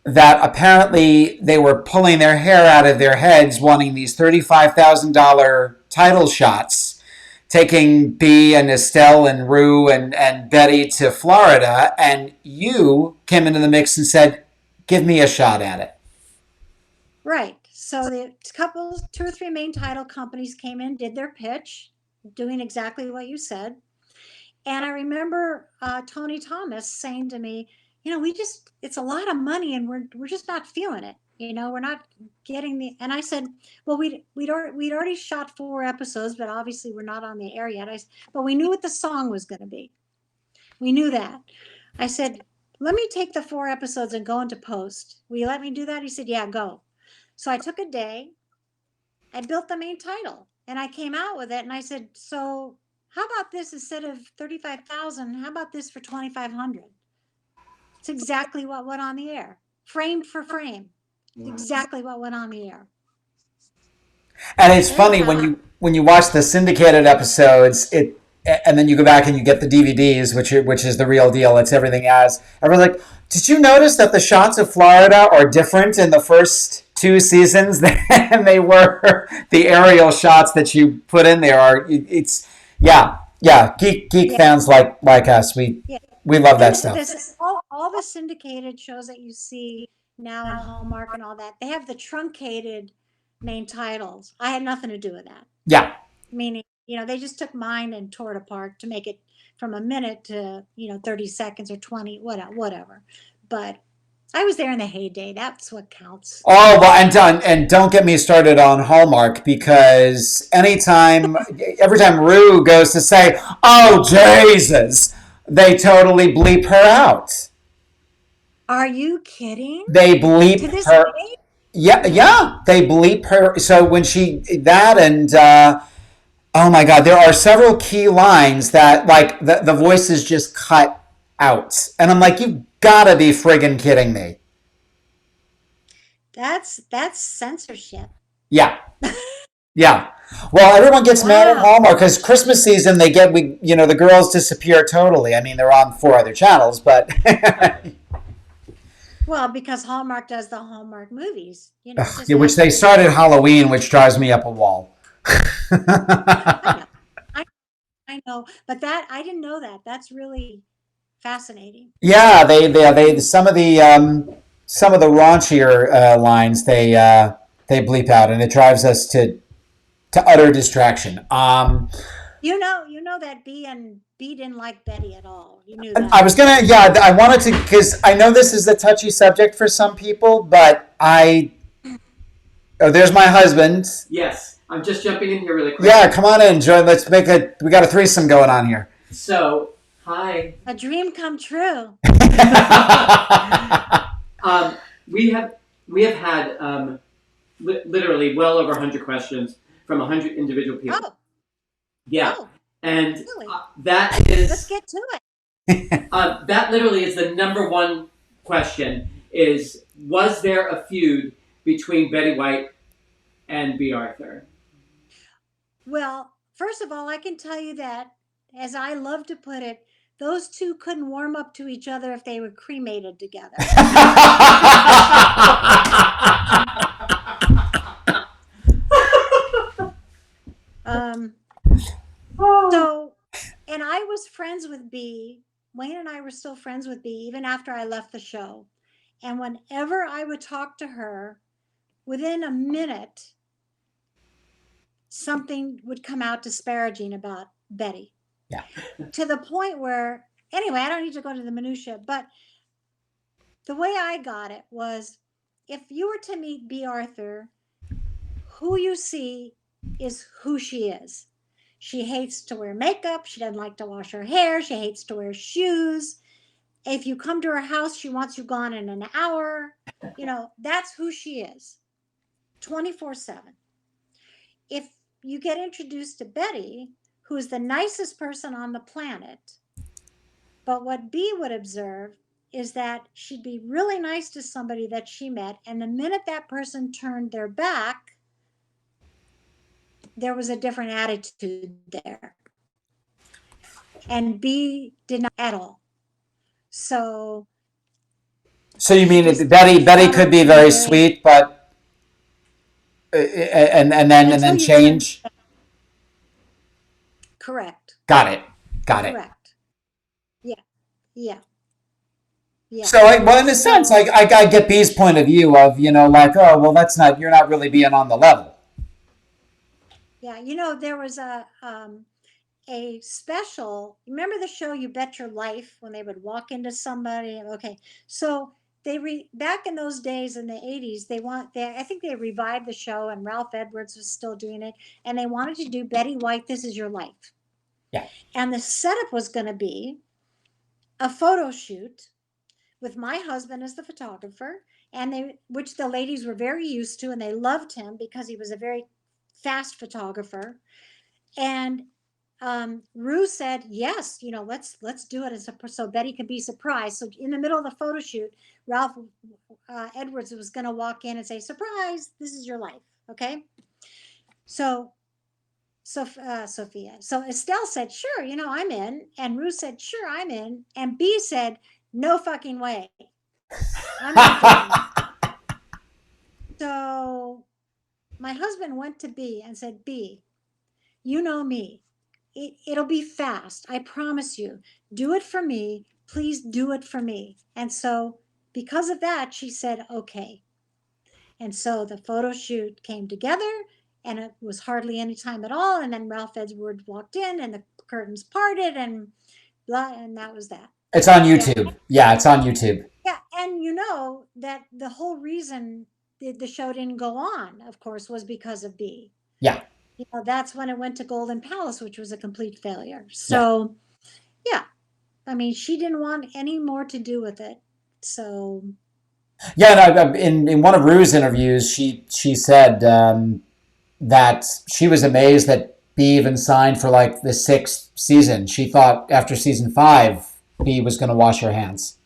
that apparently they were pulling their hair out of their heads wanting these $35,000 title shots, taking B and Estelle and Rue and Betty to Florida. And you came into the mix and said, give me a shot at it. Right. So the couple, two or three main title companies came in, did their pitch, doing exactly what you said. And I remember Tony Thomas saying to me, it's a lot of money, and we're just not feeling it. We're not getting the. And I said, well, we'd already shot 4 episodes, but obviously we're not on the air yet. But we knew what the song was going to be. We knew that. I said, let me take the 4 episodes and go into post. Will you let me do that? He said, yeah, go. So I took a day. I built the main title, and I came out with it, and I said, so how about this, instead of 35,000, how about this for 2,500? It's exactly what went on the air, frame for frame. wow. Exactly what went on the air. And it's There you funny have it. when you watch the syndicated episodes, and then you go back and you get the DVDs, which is the real deal. It's everything as everyone's like, did you notice that the shots of Florida are different in the first 2 seasons than they were the aerial shots that you put in there? It's yeah. Geek Yeah, fans like us, we yeah. we love that And stuff. all the syndicated shows that you see now on Hallmark and all that, they have the truncated main titles. I had nothing to do with that. Yeah, Meaning They just took mine and tore it apart to make it from a minute to 30 seconds or 20, whatever. But I was there in the heyday. That's what counts. Oh, well, and don't get me started on Hallmark, because every time Rue goes to say, "Oh Jesus," they totally bleep her out. Are you kidding? They bleep To this her. day? Yeah, yeah, they bleep her. So when she that and oh my God, there are several key lines that like the voice is just cut out, and I'm like, you gotta be friggin' kidding me. That's censorship. Yeah, yeah. Well, everyone gets mad at Wow. Hallmark because Christmas season the girls disappear totally. I mean, they're on 4 other channels, but Well, because Hallmark does the Hallmark movies. It ugh, just yeah, which has they to. started Halloween, which drives me up a wall. I know. I, I know. But that, I didn't know that. That's really fascinating. Yeah, they some of the raunchier lines they bleep out, and it drives us to utter distraction. You know that B didn't like Betty at all. You knew I that. was gonna, yeah, I wanted to, because I know this is a touchy subject for some people, but oh, there's my husband. Yes, I'm just jumping in here really quick. Yeah, come on in, join. We got a threesome going on here. So, hi. A dream come true. We have had literally well over 100 questions from 100 individual people. Oh, Yeah, oh, and really? that Let's is get to it. that literally is the number one question: is was there a feud between Betty White and B. Arthur? Well, first of all, I can tell you that, as I love to put it, those two couldn't warm up to each other if they were cremated together. Um, so, and I was friends with B. Wayne and I were still friends with B even after I left the show. And whenever I would talk to her, within a minute, something would come out disparaging about Betty. Yeah. To the point where, anyway, I don't need to go into the minutia, but the way I got it was, if you were to meet B. Arthur, who you see is who she is. She hates to wear makeup. She doesn't like to wash her hair. She hates to wear shoes. If you come to her house, she wants you gone in an hour. That's who she is, 24/7. If you get introduced to Betty, who is the nicest person on the planet, but what B would observe is that she'd be really nice to somebody that she met, and the minute that person turned their back, there was a different attitude there. And B did not at all. So So you mean Just Betty could be very very- sweet, but and then Until you change? correct. Got it. Correct. Yeah. So, well, in a sense, I get B's point of view of, like, oh, well, you're not really being on the level. Yeah, there was a special. Remember the show You Bet Your Life, when they would walk into somebody? Okay, so back in those days in the 80s, I think they revived the show, and Ralph Edwards was still doing it, and they wanted to do Betty White, This Is Your Life. Yeah. And the setup was going to be a photo shoot with my husband as the photographer, and which the ladies were very used to, and they loved him because he was a very fast photographer. And Rue said, yes, let's do it. So Betty could be surprised. So in the middle of the photo shoot, Ralph Edwards was going to walk in and say, surprise, this is your life. Okay. So Sophia. So Estelle said, sure, I'm in. And Rue said, sure, I'm in. And B said, no fucking way. I'm not doing it. So my husband went to B and said, B, you know me. It'll be fast. I promise you. Do it for me. Please do it for me. And so because of that, she said, okay. And so the photo shoot came together. and it was hardly any time at all. And then Ralph Edwards walked in, and the curtains parted, and blah, and that was that. It's on YouTube. Yeah, it's on YouTube. Yeah, and you know that the whole reason the show didn't go on, of course, was because of B. Yeah. You know, that's when it went to Golden Palace, which was a complete failure. So, yeah, I mean, she didn't want any more to do with it. So, Yeah, no, in one of Rue's interviews, she said that she was amazed that B even signed for like the 6th season. She thought after season 5, B was going to wash her hands.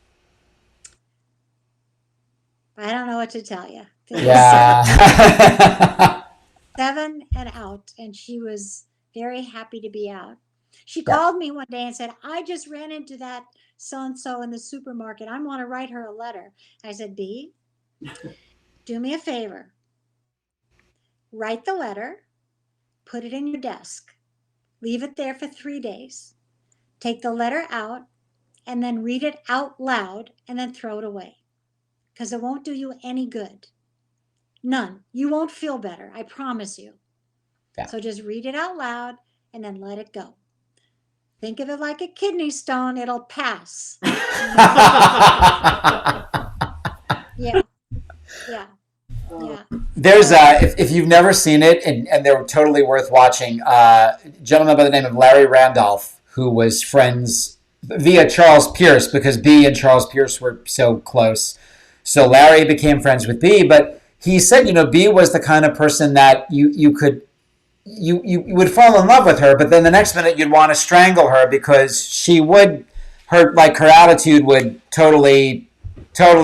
I don't know what to tell you. Yeah. 7 and out, and she was very happy to be out. She Yeah. called me one day and said, I just ran into that so-and-so in the supermarket. I want to write her a letter. I said, B, do me a favor. Write the letter, put it in your desk, leave it there for 3 days, take the letter out, and then read it out loud, and then throw it away, because it won't do you any good. None. You won't feel better, I promise you. Yeah. So just read it out loud and then let it go. Think of it like a kidney stone, it'll pass. Yeah. Yeah. Yeah. There's if you've never seen it, and they're totally worth watching, a gentleman by the name of Larry Randolph, who was friends via Charles Pierce, because B and Charles Pierce were so close. So Larry became friends with B, but he said, B was the kind of person that you would fall in love with her, but then the next minute you'd want to strangle her, because her attitude would totally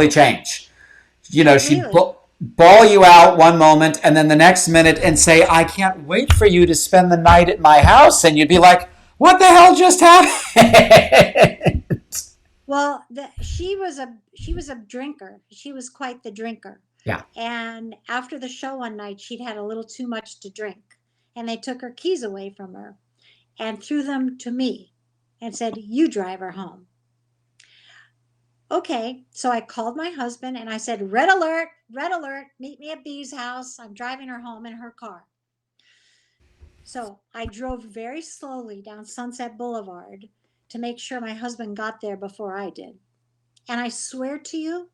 change. She'd bawl you out one moment, and then the next minute and say, I can't wait for you to spend the night at my house. And you'd be like, what the hell just happened? Well, she was a drinker. She was quite the drinker. Yeah. And after the show one night, she'd had a little too much to drink, and they took her keys away from her and threw them to me and said, you drive her home. Okay, so I called my husband and I said, red alert, meet me at B's house. I'm driving her home in her car. So I drove very slowly down Sunset Boulevard to make sure my husband got there before I did. And I swear to you,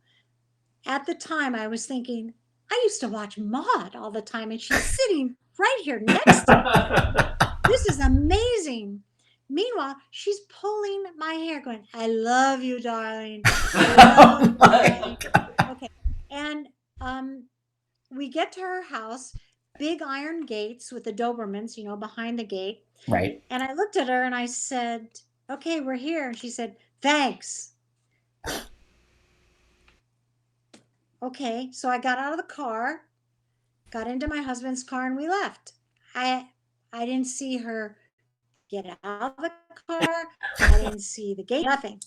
at the time I was thinking, I used to watch Maude all the time, and she's sitting right here next to me. This is amazing. Meanwhile, she's pulling my hair going, I love you, darling. I love you, darling. Okay. And we get to her house, big iron gates with the Dobermans, behind the gate. Right. And I looked at her and I said, okay, we're here. And she said, thanks. Okay. So I got out of the car, got into my husband's car, and we left. I didn't see her get out of the car. I didn't see the gate, nothing.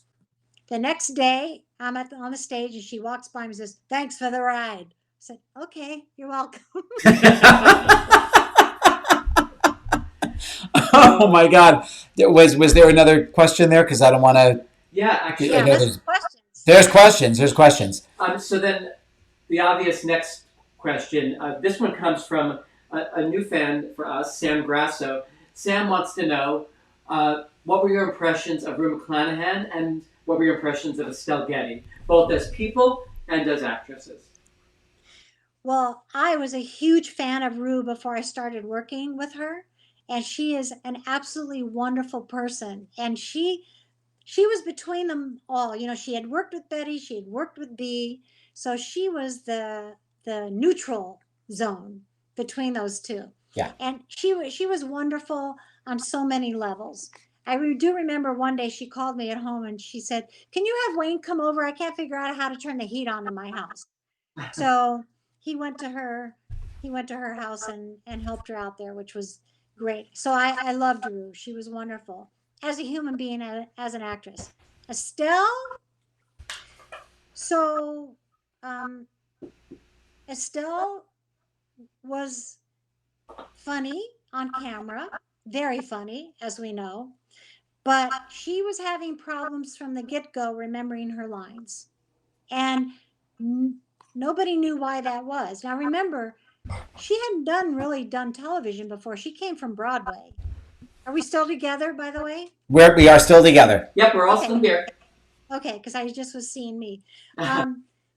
The next day, I'm on the stage, and she walks by and says, thanks for the ride. I said, okay, you're welcome. Oh my God. Was there another question there? Because I don't want to. Yeah, actually. Yeah, there's questions. There's questions. So then the obvious next question, this one comes from a new fan for us, Sam Grasso. Sam wants to know, what were your impressions of Rue McClanahan, and what were your impressions of Estelle Getty, both as people and as actresses? Well, I was a huge fan of Rue before I started working with her, and she is an absolutely wonderful person. And she was between them all. She had worked with Betty, she had worked with B, so she was the neutral zone between those two. Yeah. And she was wonderful on so many levels. I do remember one day she called me at home and she said, can you have Wayne come over? I can't figure out how to turn the heat on in my house. So he went to her house and helped her out there, which was great. So I loved Rue. She was wonderful as a human being, as an actress. Estelle, so Estelle was funny on camera, very funny, as we know, but she was having problems from the get-go remembering her lines, and nobody knew why that was. Now remember, She hadn't really done television before. She came from Broadway. Are we still together, by the way? We are still together. Yep, we're all Okay. still here. Okay, because I just was seeing me.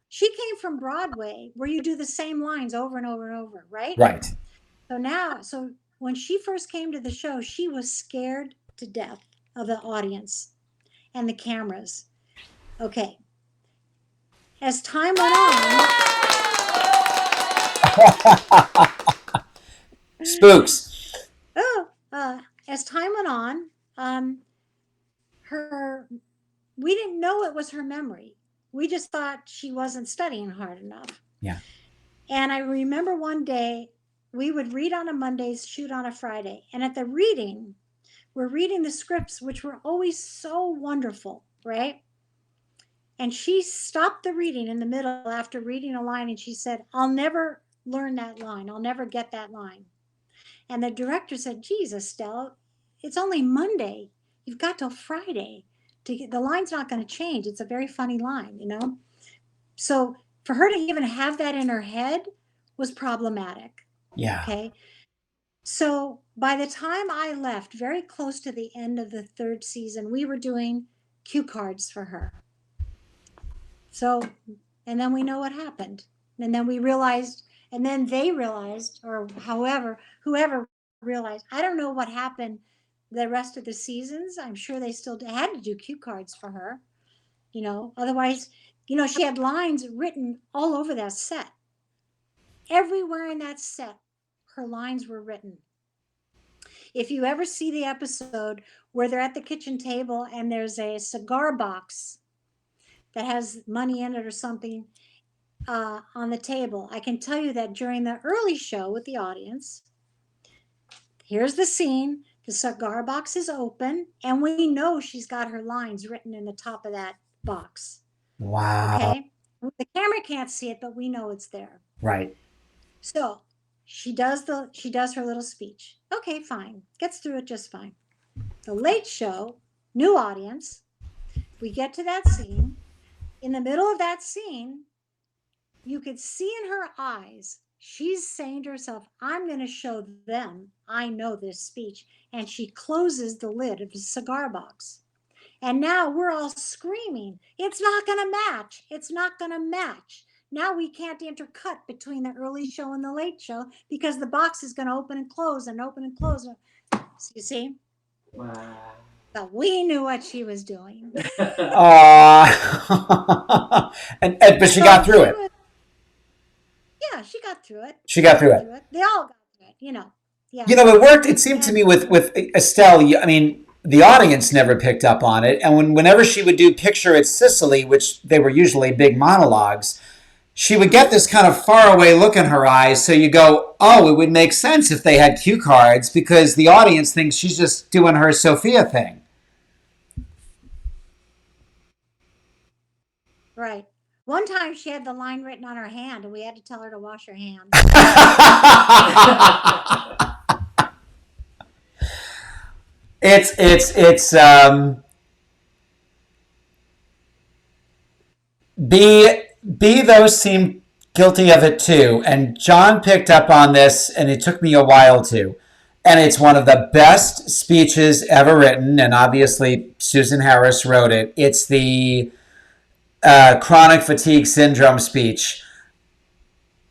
She came from Broadway, where you do the same lines over and over and over, right? Right. So when she first came to the show, she was scared to death of the audience and the cameras. Okay. As time went on, Spooks. as time went on, we didn't know it was her memory. We just thought she wasn't studying hard enough. Yeah. And I remember one day we would read on a Monday, shoot on a Friday. And at the reading, we're reading the scripts, which were always so wonderful, right? And she stopped the reading in the middle after reading a line and she said, I'll never learn that line. I'll never get that line. And the director said, Jesus, Stella, it's only Monday. You've got till Friday. The line's not going to change. It's a very funny line, you know? So for her to even have that in her head was problematic. Yeah. Okay. So by the time I left, very close to the end of the third season, we were doing cue cards for her. So, and then we know what happened. And then we realized, and then they realized, or whoever realized, I don't know what happened the rest of the seasons. I'm sure they still had to do cue cards for her, you know, otherwise, you know, she had lines written all over that set. Everywhere in that set, her lines were written. If you ever see the episode where they're at the kitchen table and there's a cigar box that has money in it or something on the table, I can tell you that during the early show with the audience, here's the scene. The cigar box is open, and we know she's got her lines written in the top of that box. Wow. Okay? The camera can't see it, but we know it's there. Right. So she does her little speech. Okay, fine. Gets through it just fine. The Late Show, new audience. We get to that scene. In the middle of that scene, you could see in her eyes, she's saying to herself, I'm going to show them I know this speech. And she closes the lid of the cigar box. And now we're all screaming, it's not going to match. It's not going to match. Now we can't intercut between the early show and the late show because the box is going to open and close and open and close. You see? Wow. But we knew what she was doing. But she got through it. Yeah, she got through it. She got through it. They all got through it, you know. Yeah. You know, it worked. It seemed to me with Estelle, I mean, the audience never picked up on it. And whenever she would do Picture It Sicily, which they were usually big monologues, she would get this kind of faraway look in her eyes. So you go, oh, it would make sense if they had cue cards because the audience thinks she's just doing her Sophia thing. Right. One time she had the line written on her hand and we had to tell her to wash her hand. B, those seem guilty of it too. And John picked up on this and it took me a while to. And it's one of the best speeches ever written. And obviously Susan Harris wrote it. It's the chronic fatigue syndrome speech.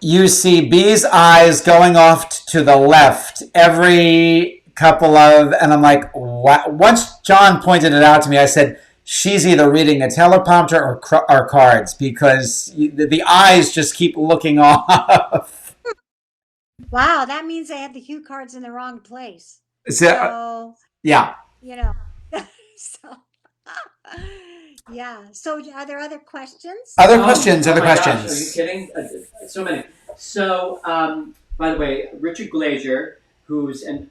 You see B's eyes going off to the left every couple of, and I'm like, wow. Once John pointed it out to me, I said, she's either reading a teleprompter or cards because the eyes just keep looking off. Wow, that means they had the cue cards in the wrong place. So yeah. You know, so yeah. So are there other questions? Other questions. Gosh, are you kidding? So many. So, by the way, Richard Glazier, who's an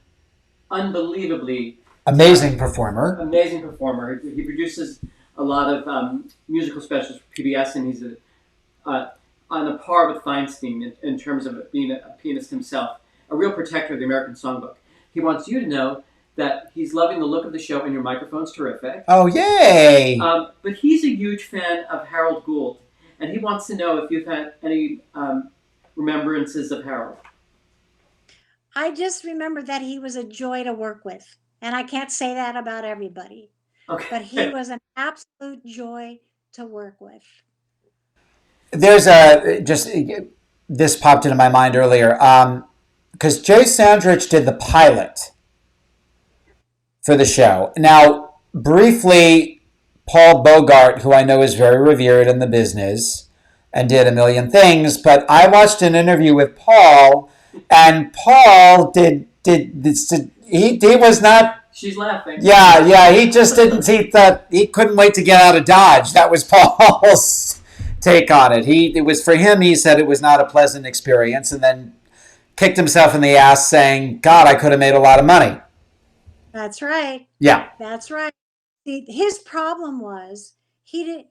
unbelievably amazing performer. He produces a lot of musical specials for PBS, and he's on a par with Feinstein in terms of being a pianist himself, a real protector of the American songbook. He wants you to know that he's loving the look of the show, and your microphone's terrific. Oh, yay! But he's a huge fan of Harold Gould, and he wants to know if you've had any remembrances of Harold. I just remember that he was a joy to work with. And I can't say that about everybody, but he Okay. was an absolute joy to work with. There's this popped into my mind earlier. Because Jay Sandrich did the pilot for the show. Now, briefly, Paul Bogart, who I know is very revered in the business and did a million things, but I watched an interview with Paul, and Paul did this. He was not. She's laughing. Yeah. He just didn't. He thought he couldn't wait to get out of Dodge. That was Paul's take on it. It was for him. He said it was not a pleasant experience, and then kicked himself in the ass, saying, "God, I could have made a lot of money." That's right. Yeah. That's right. His problem was he did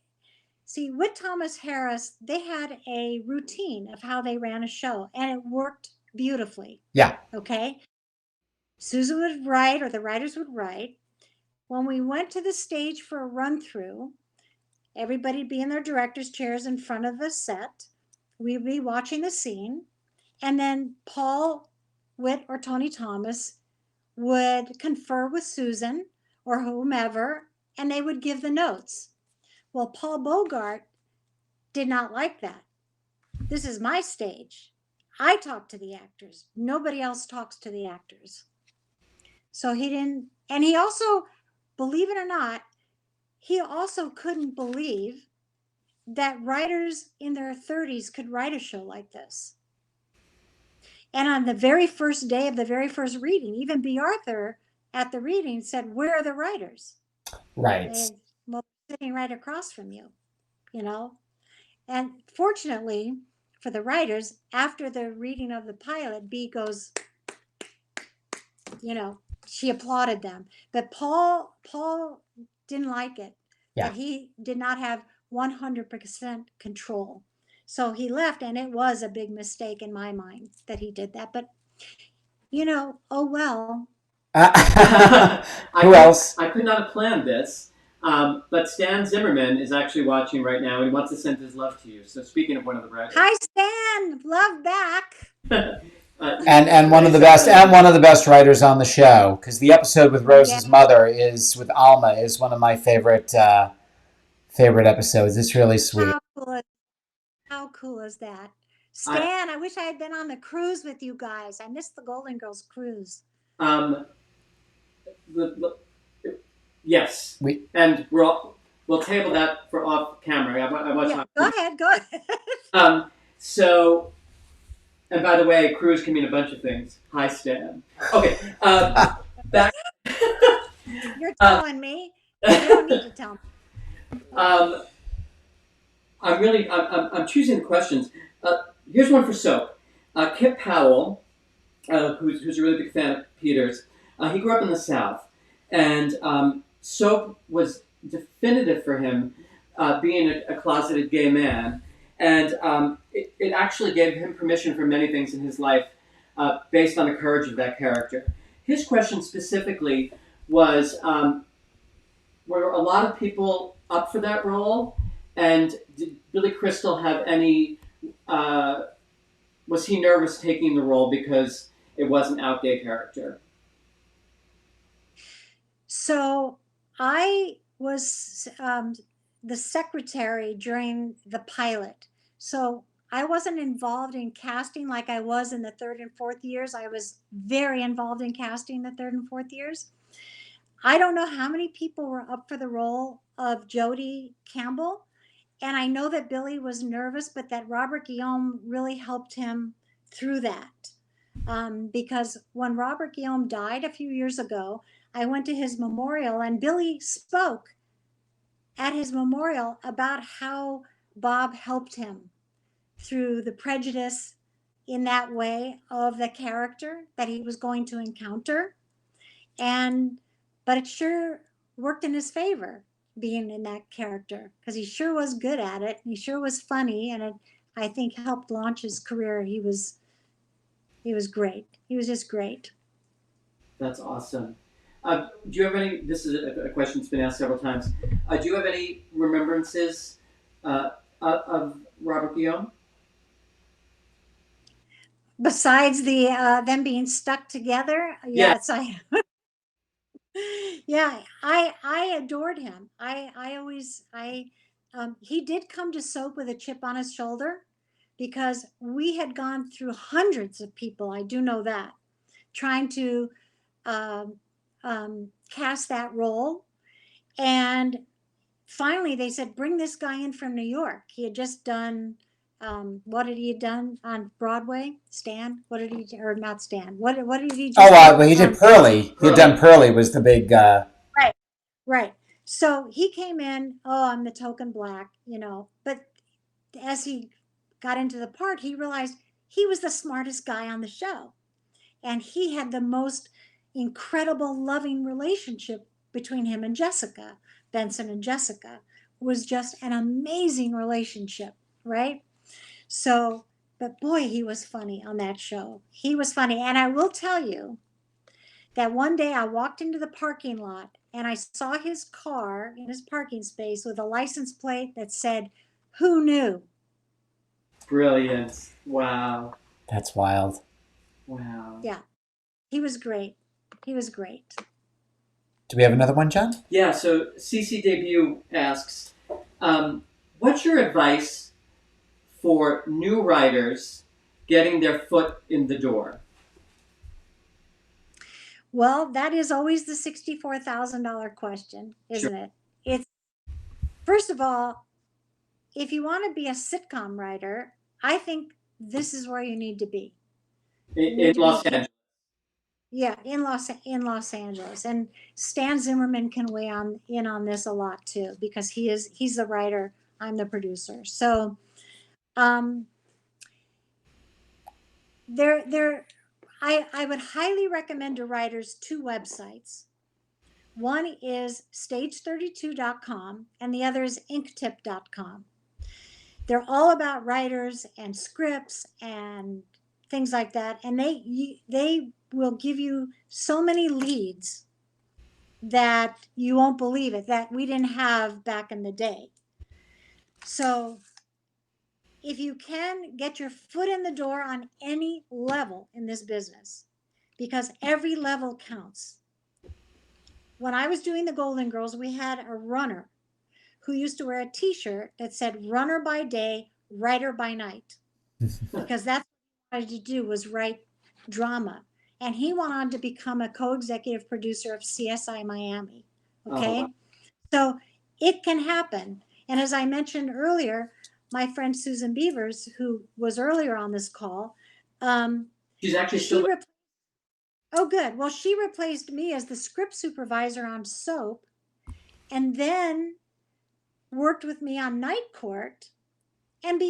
see with Thomas Harris, they had a routine of how they ran a show and it worked beautifully. Yeah. Okay. Susan would write, or the writers would write. When we went to the stage for a run through, everybody'd be in their director's chairs in front of the set. We'd be watching the scene. And then Paul Witt or Tony Thomas would confer with Susan or whomever, and they would give the notes. Well, Paul Bogart did not like that. This is my stage. I talk to the actors. Nobody else talks to the actors. So he didn't, and he also, believe it or not, he also couldn't believe that writers in their 30s could write a show like this. And on the very first day of the very first reading, even B. Arthur at the reading said, "Where are the writers?" Right. Well, sitting right across from you, you know. And fortunately for the writers, after the reading of the pilot, B goes, she applauded them. But Paul didn't like it, that he did not have 100% control. So he left, and it was a big mistake in my mind that he did that. But, oh well. Who else? I could not have planned this, but Stan Zimmerman is actually watching right now, and he wants to send his love to you. So speaking of one of the writers. Hi, Stan. Love back. And one of the best writers on the show, because the episode with Rose's mother is with Alma is one of my favorite episodes. It's really sweet. How cool is that? Stan, I wish I had been on the cruise with you guys. I missed the Golden Girls cruise. Yes. And we'll table that for off camera. Go ahead. So, and by the way, cruise can mean a bunch of things. Hi, Stan. Okay. Back. You're telling me. You don't need to tell me. I'm choosing the questions. Here's one for Soap. Kip Powell, who's a really big fan of Peter's, he grew up in the South, and Soap was definitive for him, being a closeted gay man, and it actually gave him permission for many things in his life based on the courage of that character. His question specifically was, were a lot of people up for that role? And did Billy Crystal have any, was he nervous taking the role because it was an out gay character? So I was the secretary during the pilot. So I wasn't involved in casting like I was in the third and fourth years. I was very involved in casting the third and fourth years. I don't know how many people were up for the role of Jodie Campbell. And I know that Billy was nervous, but that Robert Guillaume really helped him through that. Because when Robert Guillaume died a few years ago, I went to his memorial, and Billy spoke at his memorial about how Bob helped him through the prejudice in that way of the character that he was going to encounter. But it sure worked in his favor, being in that character, because he sure was good at it. He sure was funny, and it, I think, helped launch his career. He was great. He was just great. That's awesome. Do you have any? This is a question that's been asked several times. Do you have any remembrances of Robert Guillaume? besides the them being stuck together. Yeah. Yes, I yeah, I adored him. I always I he did come to soap with a chip on his shoulder because we had gone through hundreds of people, I do know that, trying to um, cast that role. And finally they said, bring this guy in from New York. He had just done what had he done on Broadway? Stan? What did he, or not Stan? What did he just Oh, do? well, he did Pearly. He had done Pearly was the big. Right. Right. So he came in, oh, I'm the token black, but as he got into the part, he realized he was the smartest guy on the show. And he had the most incredible, loving relationship between him and Jessica. Benson and Jessica was just an amazing relationship, right? So, but boy, he was funny on that show. He was funny. And I will tell you that one day I walked into the parking lot and I saw his car in his parking space with a license plate that said, "Who knew?" Brilliant. Wow. That's wild. Wow. Yeah, he was great. He was great. Do we have another one, John? Yeah, so CC Debut asks, what's your advice for new writers getting their foot in the door? Well, that is always the $64,000 question, isn't it? It's, first of all, if you want to be a sitcom writer, I think this is where you need to be. In Los Angeles. Yeah, in Los Angeles, and Stan Zimmerman can weigh in on this a lot too, because he's the writer, I'm the producer. So, I would highly recommend to writers two websites. One is stage32.com and the other is inktip.com. They're all about writers and scripts and things like that, and they will give you so many leads that you won't believe it, that we didn't have back in the day. So if you can get your foot in the door on any level in this business, because every level counts. When I was doing the Golden Girls, we had a runner who used to wear a t-shirt that said runner by day, writer by night, because that's what he wanted to do, was write drama. And he went on to become a co-executive producer of CSI Miami. Okay. Oh. So it can happen. And as I mentioned earlier, my friend Susan Beavers, who was earlier on this call, she's actually still. Oh, good. Well, she replaced me as the script supervisor on Soap, and then worked with me on Night Court, and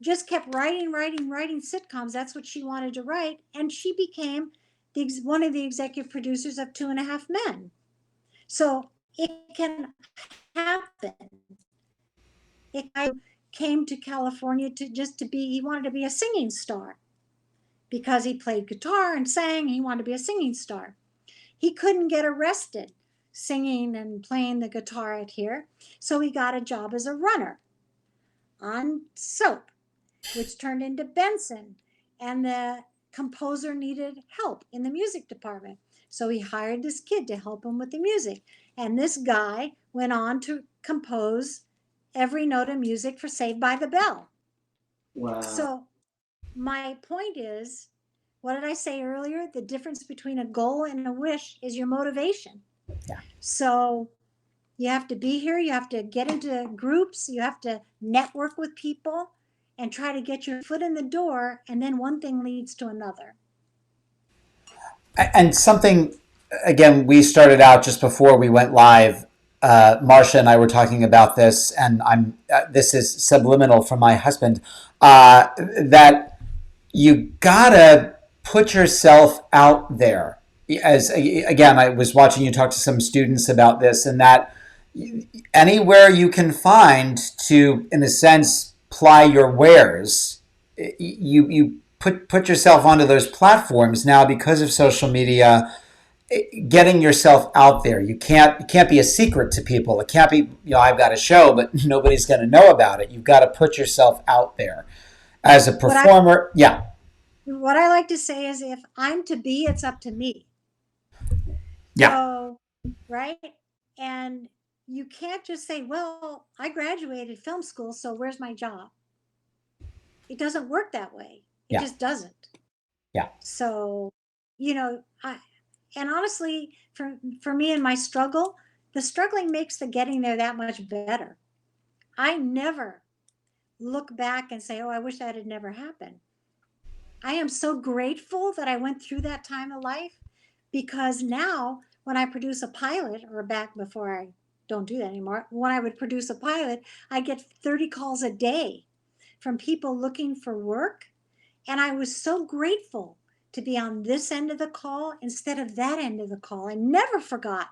just kept writing sitcoms. That's what she wanted to write, and she became one of the executive producers of Two and a Half Men. So it can happen. It came to California he wanted to be a singing star because he played guitar and sang. He wanted to be a singing star. He couldn't get arrested singing and playing the guitar out here, so he got a job as a runner on Soap, which turned into Benson, and the composer needed help in the music department. So he hired this kid to help him with the music. And this guy went on to compose every note of music for Saved by the Bell. Wow. So my point is, what did I say earlier? The difference between a goal and a wish is your motivation. Yeah. So you have to be here. You have to get into groups. You have to network with people and try to get your foot in the door. And then one thing leads to another. And something, again, we started out just before we went live. Marsha and I were talking about this, and this is subliminal from my husband, that you gotta put yourself out there. As again, I was watching you talk to some students about this, and that anywhere you can find to, in a sense, ply your wares, you put yourself onto those platforms now because of social media. Getting yourself out there. You can't be a secret to people. It can't be, I've got a show, but nobody's going to know about it. You've got to put yourself out there as a performer. what I like to say is if I'm to be, it's up to me. Yeah. So, right? And you can't just say, well, I graduated film school, so where's my job? It doesn't work that way. It Yeah. just doesn't. Yeah. So, and honestly, for me and my struggle, the struggling makes the getting there that much better. I never look back and say, oh, I wish that had never happened. I am so grateful that I went through that time of life, because now when I produce a pilot, or back before I don't do that anymore, when I would produce a pilot, I get 30 calls a day from people looking for work. And I was so grateful to be on this end of the call instead of that end of the call. I never forgot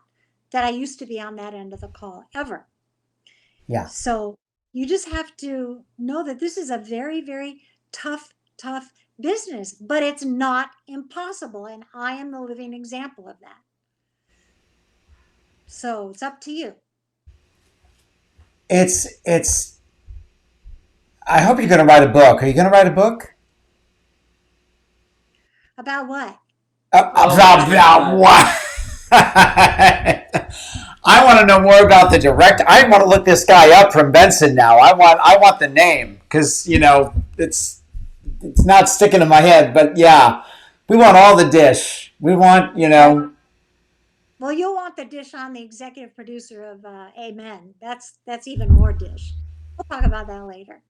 that I used to be on that end of the call, ever. Yeah. So you just have to know that this is a very, very tough business, but it's not impossible. And I am the living example of that. So it's up to you. It's I hope you're going to write a book. Are you going to write a book? About what? About what? I want to know more about the director. I want to look this guy up from Benson now. I want the name, because it's not sticking in my head. But yeah, we want all the dish. We want. Well, you'll want the dish on the executive producer of Amen. That's even more dish. We'll talk about that later.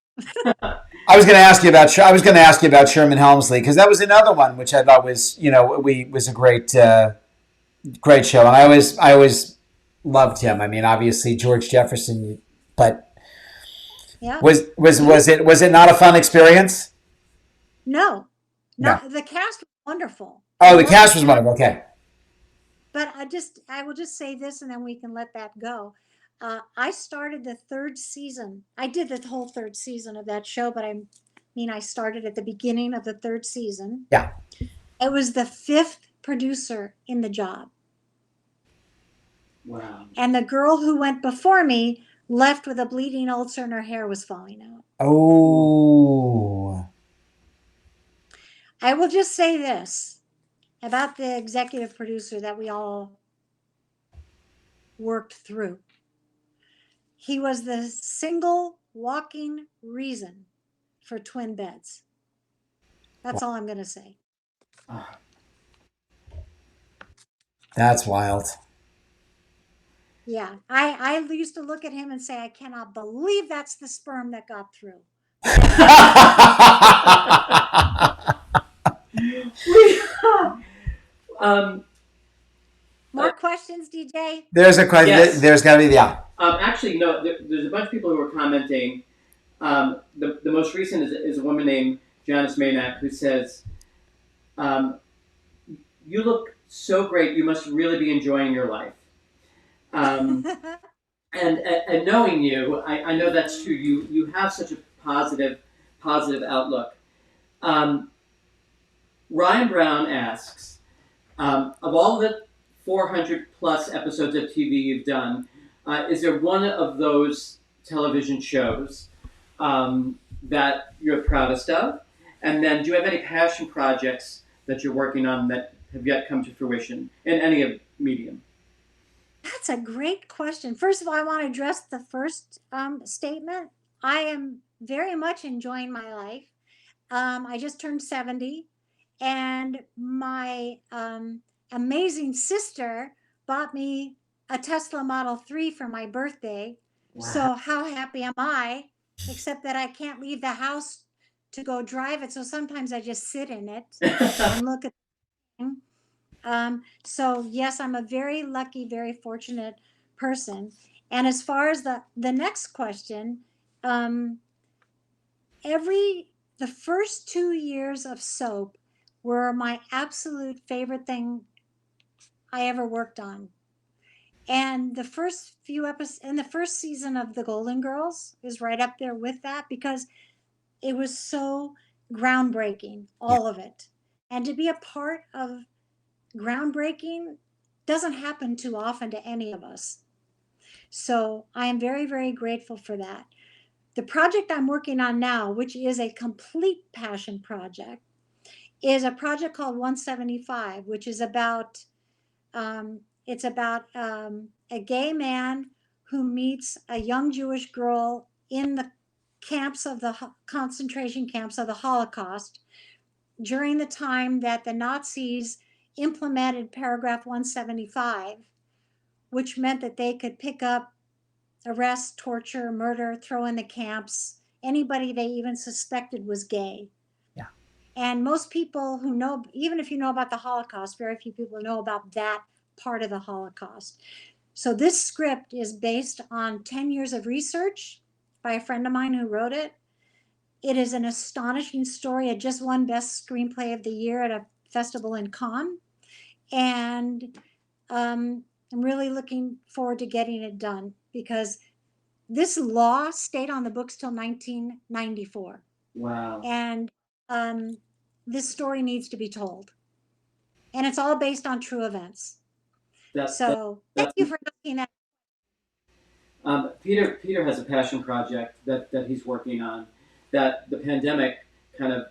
I was going to ask you about. I was going to ask you about Sherman Helmsley, because that was another one which I thought was was a great show, and I always loved him. I mean, obviously George Jefferson, but Yeah. was it not a fun experience? No, No. not the cast was wonderful. Oh, I the love cast was wonderful. Okay. But I will just say this, and then we can let that go. I started the third season. I did the whole third season of that show, but I started at the beginning of the third season. Yeah. It was the fifth producer in the job. Wow. And the girl who went before me left with a bleeding ulcer and her hair was falling out. Oh. I will just say this about the executive producer that we all worked through. He was the single walking reason for twin beds. That's all I'm going to say. That's wild. Yeah. I used to look at him and say, I cannot believe that's the sperm that got through. More questions, DJ? There's a question. Yes. There's got to be, yeah. Actually, no. There's a bunch of people who are commenting. The most recent is a woman named Janice Maynak, who says, "You look so great. You must really be enjoying your life." And knowing you, I know that's true. You have such a positive outlook. Ryan Brown asks, of all the 400 plus episodes of TV you've done, is there one of those television shows that you're proudest of? And then, do you have any passion projects that you're working on that have yet come to fruition in any of medium? That's a great question. First of all, I want to address the first statement. I am very much enjoying my life. I just turned 70, and my amazing sister bought me a Tesla Model 3 for my birthday. Wow. So how happy am I? Except that I can't leave the house to go drive it. So sometimes I just sit in it and look at the thing. So yes, I'm a very lucky, very fortunate person. And as far as the next question, um, the first 2 years of soap were my absolute favorite thing I ever worked on. And the first few episodes and the first season of The Golden Girls is right up there with that, because it was so groundbreaking, all of it. And to be a part of groundbreaking doesn't happen too often to any of us. So I am very, very grateful for that. The project I'm working on now, which is a complete passion project, is a project called 175, which is about it's about a gay man who meets a young Jewish girl in the camps of the concentration camps of the Holocaust during the time that the Nazis implemented paragraph 175, which meant that they could pick up, arrest, torture, murder, throw in the camps anybody they even suspected was gay. Yeah. And most people who know, even if you know about the Holocaust, very few people know about that part of the Holocaust. So this script is based on 10 years of research by a friend of mine who wrote it. It is an astonishing story. It just won Best Screenplay of the Year at a festival in Cannes. And I'm really looking forward to getting it done because this law stayed on the books till 1994. Wow. And this story needs to be told. And it's all based on true events. Thank you for looking at. Peter has a passion project that he's working on that the pandemic kind of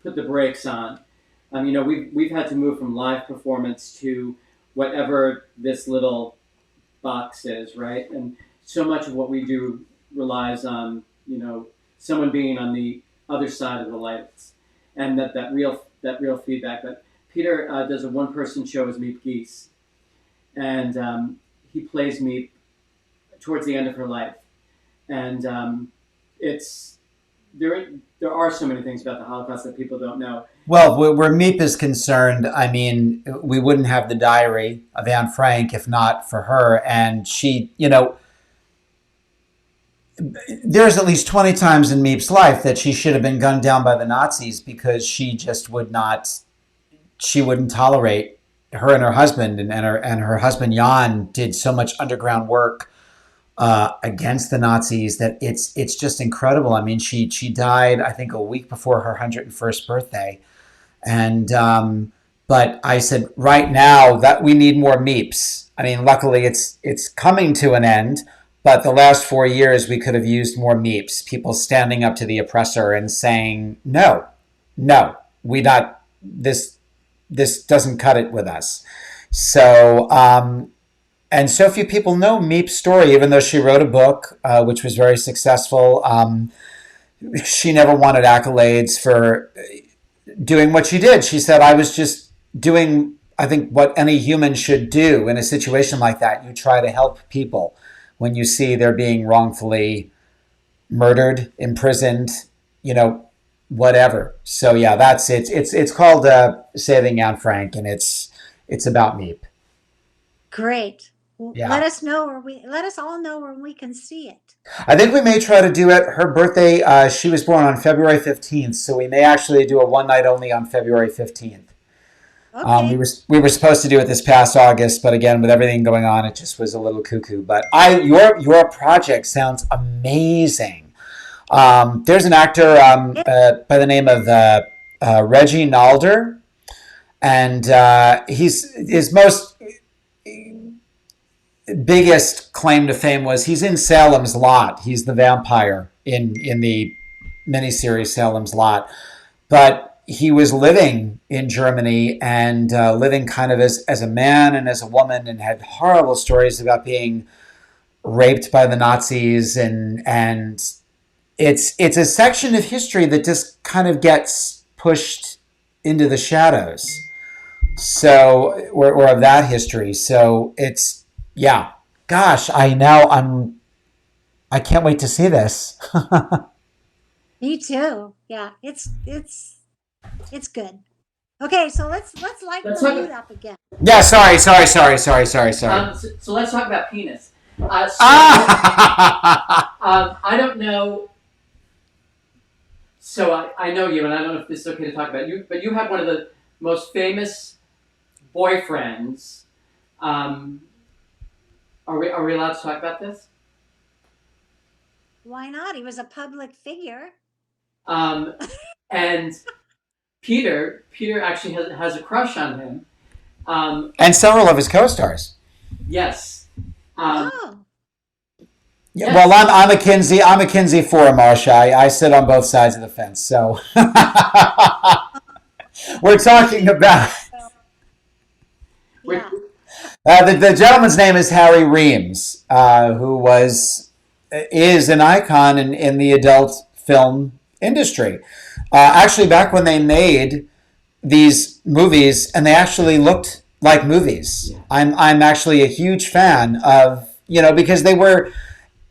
put the brakes on. We've had to move from live performance to whatever this little box is, right? And so much of what we do relies on someone being on the other side of the lights, and that real feedback. But Peter does a one-person show as Meep Geese, and he plays Meep towards the end of her life, and there are so many things about the Holocaust that people don't know. Well, where Meep is concerned, I mean, we wouldn't have the diary of Anne Frank if not for her. And she, there's at least 20 times in Meep's life that she should have been gunned down by the Nazis because she just she wouldn't tolerate her and her husband. And her husband, Jan, did so much underground work against the Nazis that it's just incredible. I mean, she died, I think, a week before her 101st birthday. And but I said, right now that we need more Meeps. I mean, luckily it's coming to an end, but the last 4 years we could have used more Meeps, people standing up to the oppressor and saying, no, we not, this doesn't cut it with us. So, and so few people know Meep's story, even though she wrote a book, which was very successful. She never wanted accolades for doing what she did. She said, I was just doing, I think, what any human should do in a situation like that. You try to help people when you see they're being wrongfully murdered, imprisoned, whatever. So yeah, that's it. It's called Saving Anne Frank, and it's about Meep. Great. Yeah. Let us all know where we can see it. I think we may try to do it. Her birthday, she was born on February 15th, so we may actually do a one night only on February 15th. Okay. We were supposed to do it this past August, but again, with everything going on, it just was a little cuckoo. But your project sounds amazing. There's an actor by the name of Reggie Nalder, and his most biggest claim to fame was he's in Salem's Lot. He's the vampire in the miniseries Salem's Lot. But he was living in Germany and living kind of as a man and as a woman, and had horrible stories about being raped by the Nazis. And it's a section of history that just kind of gets pushed into the shadows. So, or of that history. So it's, yeah, gosh, I can't wait to see this. Me too. Yeah, it's good. Okay, so let's light the mood up again. Yeah, sorry. So let's talk about penis. I don't know. So I know you, and I don't know if this is okay to talk about you, but you have one of the most famous boyfriends. Are we allowed to talk about this? Why not? He was a public figure. And Peter actually has a crush on him. And several of his co-stars. Yes. Oh. Yeah, well, I'm a Kinsey for Marsha. I sit on both sides of the fence, so. We're talking about We're, Yeah. the gentleman's name is Harry Reams, who is an icon in the adult film industry. Actually, back when they made these movies and they actually looked like movies. Yeah. I'm actually a huge fan of, because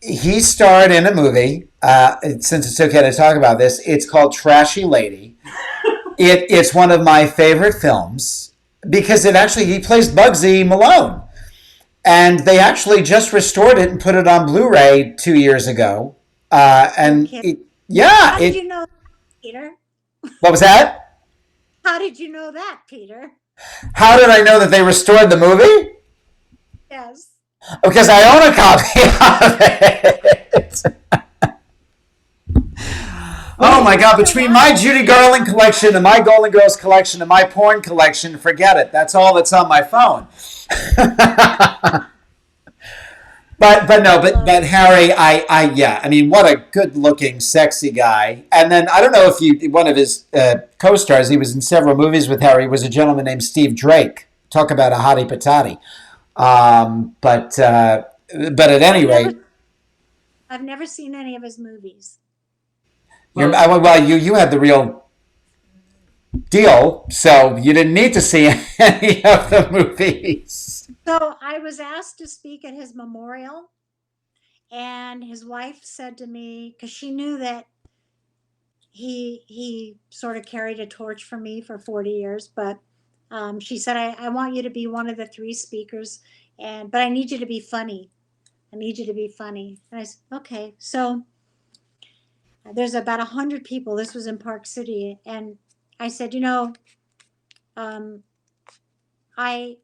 he starred in a movie. Since it's okay to talk about this, it's called Trashy Lady. It's one of my favorite films because he plays Bugsy Malone, and they actually just restored it and put it on Blu-ray 2 years ago. You're And kidding. yeah, How did you know that, Peter? what was that? How did you know that, Peter? How did I know that they restored the movie? Yes. Because I own a copy of it. Oh my God! Between my Judy Garland collection and my Golden Girls collection and my porn collection, forget it. That's all that's on my phone. But Harry, yeah, I mean, what a good-looking, sexy guy. And then I don't know if one of his co-stars, he was in several movies with Harry, was a gentleman named Steve Drake. Talk about a hottie patati. But at any rate, I've never seen any of his movies. you had the real deal, so you didn't need to see any of the movies. So I was asked to speak at his memorial, and his wife said to me, because she knew that he sort of carried a torch for me for 40 years, but she said, I want you to be one of the three speakers, but I need you to be funny. I need you to be funny. And I said, okay. So there's about 100 people. This was in Park City. And I said, I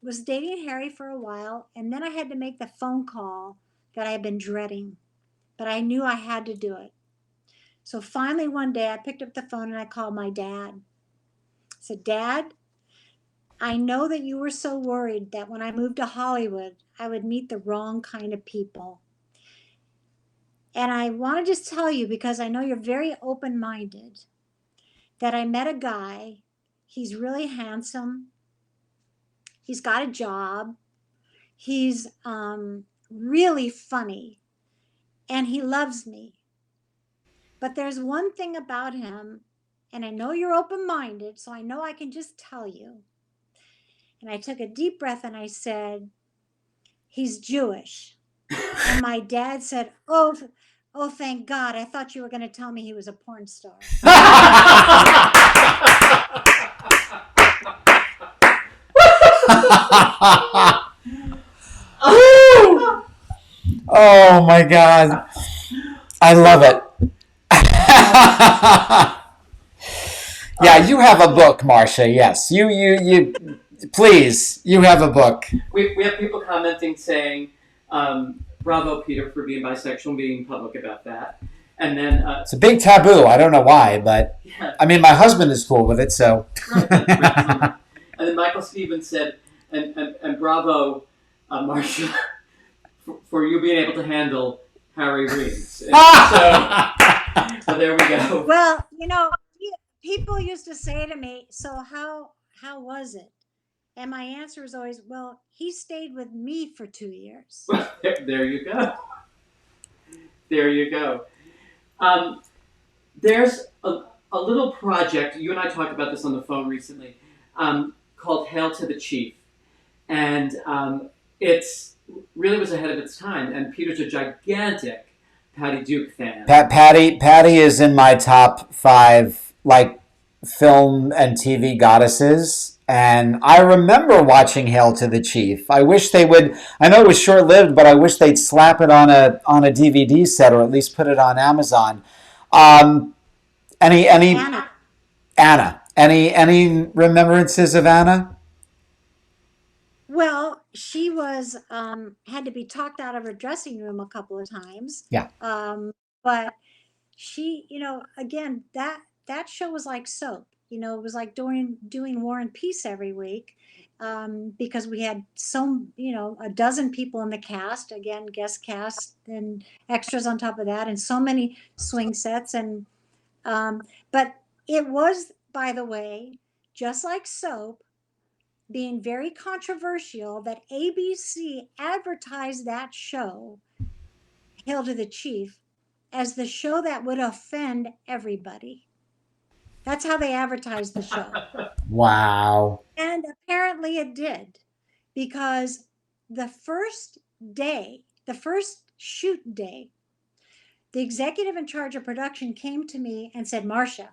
was dating Harry for a while, and then I had to make the phone call that I've been dreading, but I knew I had to do it. So finally, one day, I picked up the phone and I called my dad. I said, Dad, I know that you were so worried that when I moved to Hollywood, I would meet the wrong kind of people. And I want to just tell you, because I know you're very open minded, that I met a guy. He's really handsome. He's got a job. He's really funny. And he loves me. But there's one thing about him, and I know you're open minded, so I know I can just tell you. And I took a deep breath and I said, he's Jewish. And my dad said, oh, thank God. I thought you were going to tell me he was a porn star. Oh my God. I love it. Yeah, you have a book, Marsha. Yes, you. Please, you have a book. we have people commenting saying, bravo, Peter, for being bisexual and being public about that. And then It's a big taboo. I don't know why, but yeah, I mean, my husband is cool with it, so. right. And then Michael Stevens said, and bravo, Marsha, for you being able to handle Harry Reams. So there we go. Well, people used to say to me, so how was it? And my answer is always, well, he stayed with me for 2 years. There you go. There you go. There's a little project, you and I talked about this on the phone recently, called Hail to the Chief. And it's really was ahead of its time. And Peter's a gigantic Patty Duke fan. Patty is in my top 5, like, film and TV goddesses. And I remember watching Hail to the Chief. I wish they would. I know it was short lived, but I wish they'd slap it on a DVD set or at least put it on Amazon. Um, any Anna. Anna? Any remembrances of Anna? Well, she was had to be talked out of her dressing room a couple of times. Yeah. But she, again, that show was like soap. It was like doing War and Peace every week, because we had a dozen people in the cast, again, guest cast and extras on top of that, and so many swing sets, and but it was by the way, just like soap, being very controversial, that ABC advertised that show, Hail to the Chief, as the show that would offend everybody. That's how they advertised the show. Wow. And apparently it did, because the first day, the first shoot day, the executive in charge of production came to me and said, Marsha,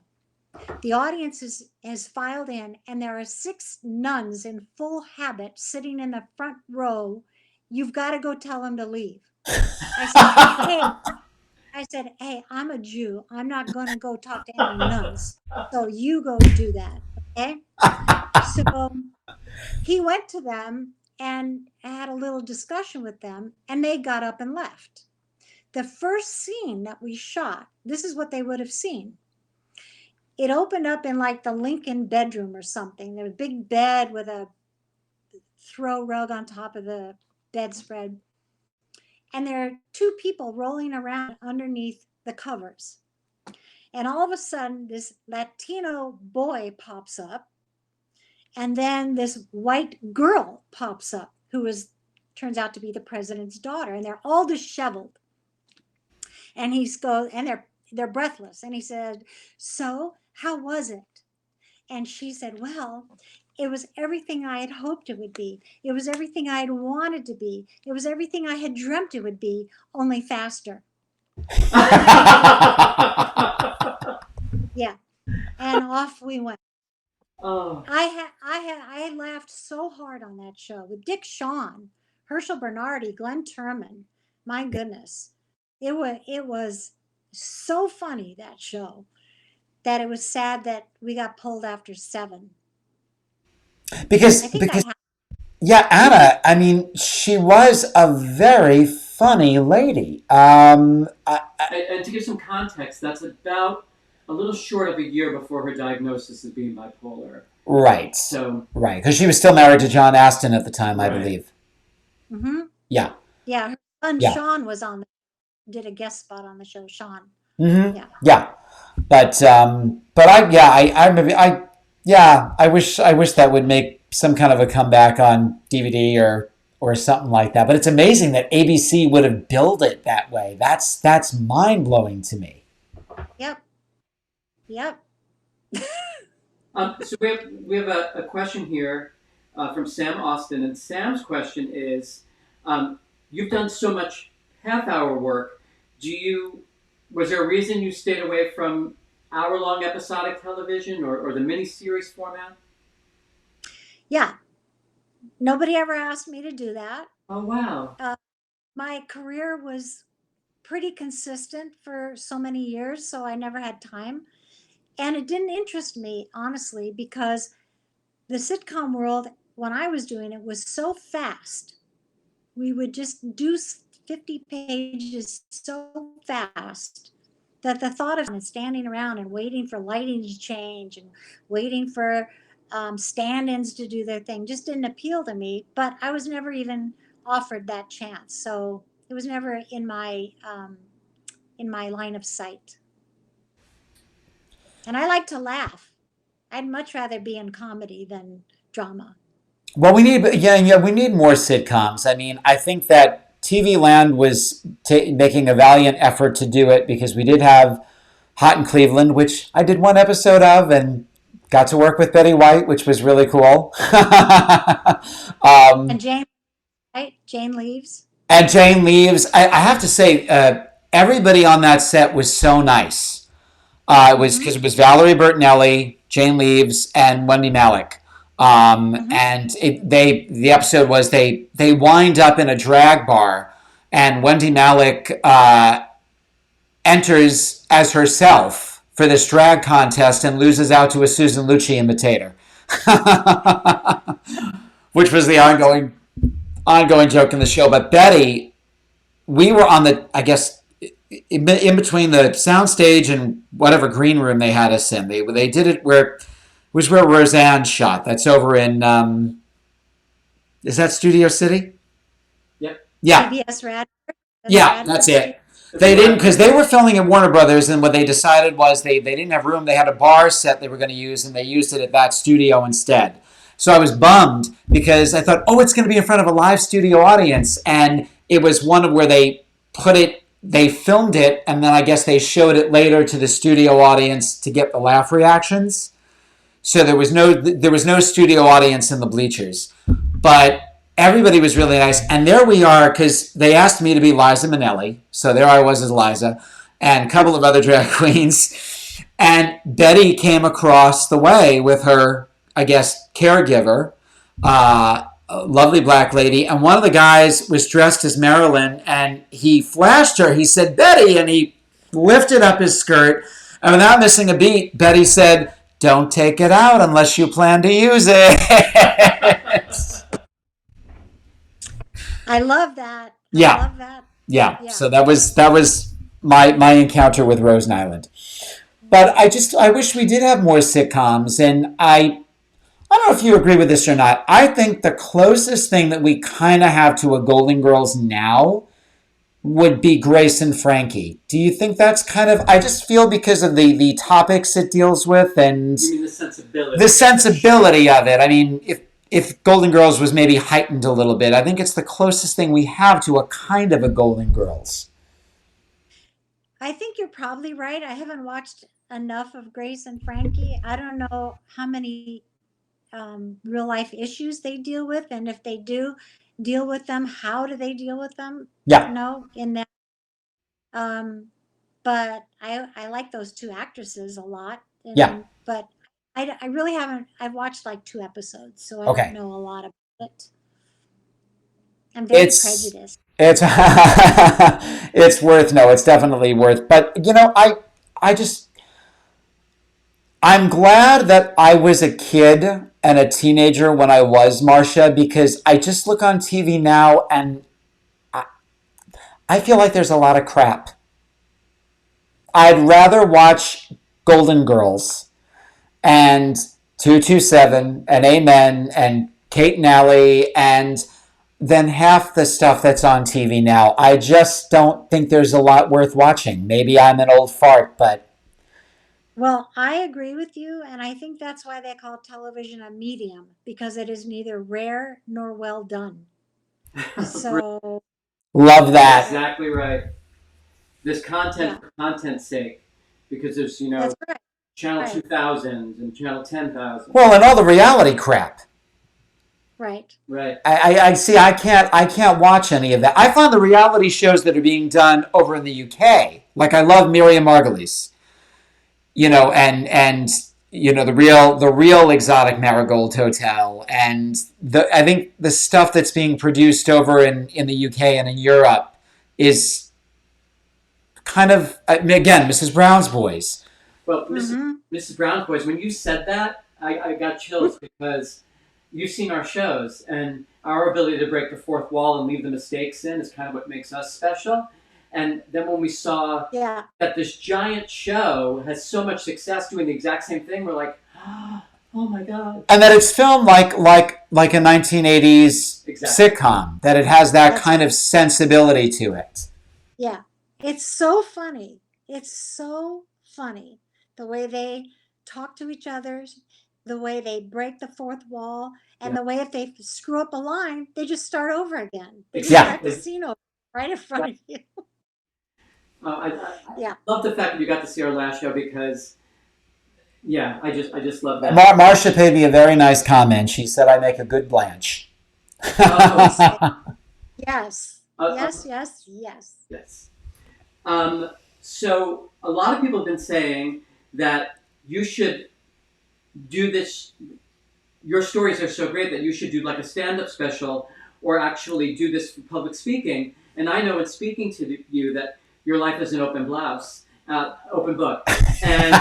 the audience has filed in, and there are 6 nuns in full habit sitting in the front row. You've got to go tell them to leave. I said, hey, I'm a Jew. I'm not going to go talk to any nuns. So you go do that. Okay. So he went to them and had a little discussion with them, and they got up and left. The first scene that we shot, this is what they would have seen. It opened up in like the Lincoln bedroom or something. There was a big bed with a throw rug on top of the bedspread. And there are 2 people rolling around underneath the covers. And all of a sudden, this Latino boy pops up. And then this white girl pops up, who turns out to be the president's daughter. And they're all disheveled. And they're breathless. And he said, so how was it? And she said, well, it was everything I had hoped it would be. It was everything I had wanted to be. It was everything I had dreamt it would be, only faster. Yeah. And off we went. Oh. I laughed so hard on that show with Dick Shawn, Herschel Bernardi, Glenn Turman. My goodness. It was so funny, that show, that it was sad that we got pulled after 7. Because yeah, Anna, I mean, she was a very funny lady. And to give some context, that's about a little short of a year before her diagnosis of being bipolar. Right. So right, because she was still married to John Astin at the time, I believe. Mm-hmm. Yeah. Yeah, her son Sean was did a guest spot on the show. Sean. Mm-hmm. Yeah. Yeah. But I remember I wish that would make some kind of a comeback on DVD or something like that. But it's amazing that ABC would have billed it that way. That's mind blowing to me. Yep. So we have a question here from Sam Austin, and Sam's question is, you've done so much half-hour work. Was there a reason you stayed away from hour-long episodic television or the miniseries format? Yeah. Nobody ever asked me to do that. Oh, wow. My career was pretty consistent for so many years, so I never had time. And it didn't interest me, honestly, because the sitcom world, when I was doing it, was so fast. We would just do 50 pages so fast that the thought of standing around and waiting for lighting to change and waiting for stand-ins to do their thing just didn't appeal to me. But I was never even offered that chance, so it was never in my line of sight. And I like to laugh. I'd much rather be in comedy than drama. Well, we need more sitcoms. I mean, I think that TV Land was making a valiant effort to do it, because we did have Hot in Cleveland, which I did one episode of and got to work with Betty White, which was really cool. And Jane, right? Jane leaves. And Jane leaves. I have to say, everybody on that set was so nice. It was because it was Valerie Bertinelli, Jane leaves, and Wendy Malick. And the episode was they wind up in a drag bar, and Wendy Malick enters as herself for this drag contest and loses out to a Susan Lucci imitator, which was the ongoing joke in the show. But Betty, we were on the, I guess, in between the soundstage and whatever green room they had us in. They did it where Roseanne shot. That's over in, is that Studio City? Yep. Yeah. CBS Radford. Yeah, that's it. They didn't, because they were filming at Warner Brothers, and what they decided was they didn't have room. They had a bar set they were going to use, and they used it at that studio instead. So I was bummed because I thought, oh, it's going to be in front of a live studio audience, and it was one of where they filmed it, and then I guess they showed it later to the studio audience to get the laugh reactions. So there was no studio audience in the bleachers, but everybody was really nice. And there we are, because they asked me to be Liza Minnelli, so there I was as Liza, and a couple of other drag queens. And Betty came across the way with her, I guess, caregiver, a lovely black lady, and one of the guys was dressed as Marilyn, and he flashed her. He said, "Betty," and he lifted up his skirt, and without missing a beat, Betty said, "Don't take it out unless you plan to use it." I love that. Yeah. I love that. Yeah. Yeah. So that was my encounter with Rosen Island. But I wish we did have more sitcoms, and I don't know if you agree with this or not. I think the closest thing that we kind of have to a Golden Girls now would be Grace and Frankie. Do you think that's kind of? I just feel because of the topics it deals with and You mean the sensibility? the sensibility of it. I mean, if Golden Girls was maybe heightened a little bit, I think it's the closest thing we have to a kind of a Golden Girls. I think you're probably right. I haven't watched enough of Grace and Frankie. I don't know how many real life issues they deal with, and if they do deal with them, how do they deal with them? Yeah. In that. Um, but I like those two actresses a lot, Yeah. but I really haven't. I've watched like two episodes, so I don't Okay. know a lot about it. I'm very It's prejudiced. it's it's worth no, it's definitely worth. But I just I'm glad that I was a kid and a teenager when I was Marcia, because I just look on TV now and I, I feel like there's a lot of crap. I'd rather watch Golden Girls and 227 and Amen and Kate and Allie and than half the stuff that's on TV now. I just don't think there's a lot worth watching. Maybe I'm an old fart, but Well, I agree with you, and I think that's why they call television a medium, because it is neither rare nor well done. So, love that. Exactly right. There's content yeah, for content's sake, because there's that's right. channel Right. 2000 and channel 10,000. Well, and all the reality crap. Right. Right. I see. I can't watch any of that. I find the reality shows that are being done over in the UK. Like I love Miriam Margolyes, and the real exotic Marigold Hotel, and I think the stuff that's being produced over in the UK and in Europe is kind of again Mrs. Brown's Boys. Well, Mm-hmm. Mrs. Brown's Boys, when you said that, I got chills because you've seen our shows, and our ability to break the fourth wall and leave the mistakes in is kind of what makes us special. And then when we saw Yeah. that this giant show has so much success doing the exact same thing, we're like, oh my god. And that it's filmed like a 1980s Exactly. sitcom. That it has that That's kind of sensibility to it. Yeah. It's so funny. It's so funny the way they talk to each other, the way they break the fourth wall, and Yeah. the way if they screw up a line, they just start over again. They just Yeah. start the scene over right in front of you. I Yeah. love the fact that you got to see our last show because, yeah, I just love that. Marcia paid me a very nice comment. She said I make a good Blanche. Oh. Yes. Uh, Yes, yes, yes. Yes. So a lot of people have been saying that you should do this. Your stories are so great that you should do like a stand-up special, or actually do this for public speaking. And I know in speaking to you that your life is an open blouse, open book, and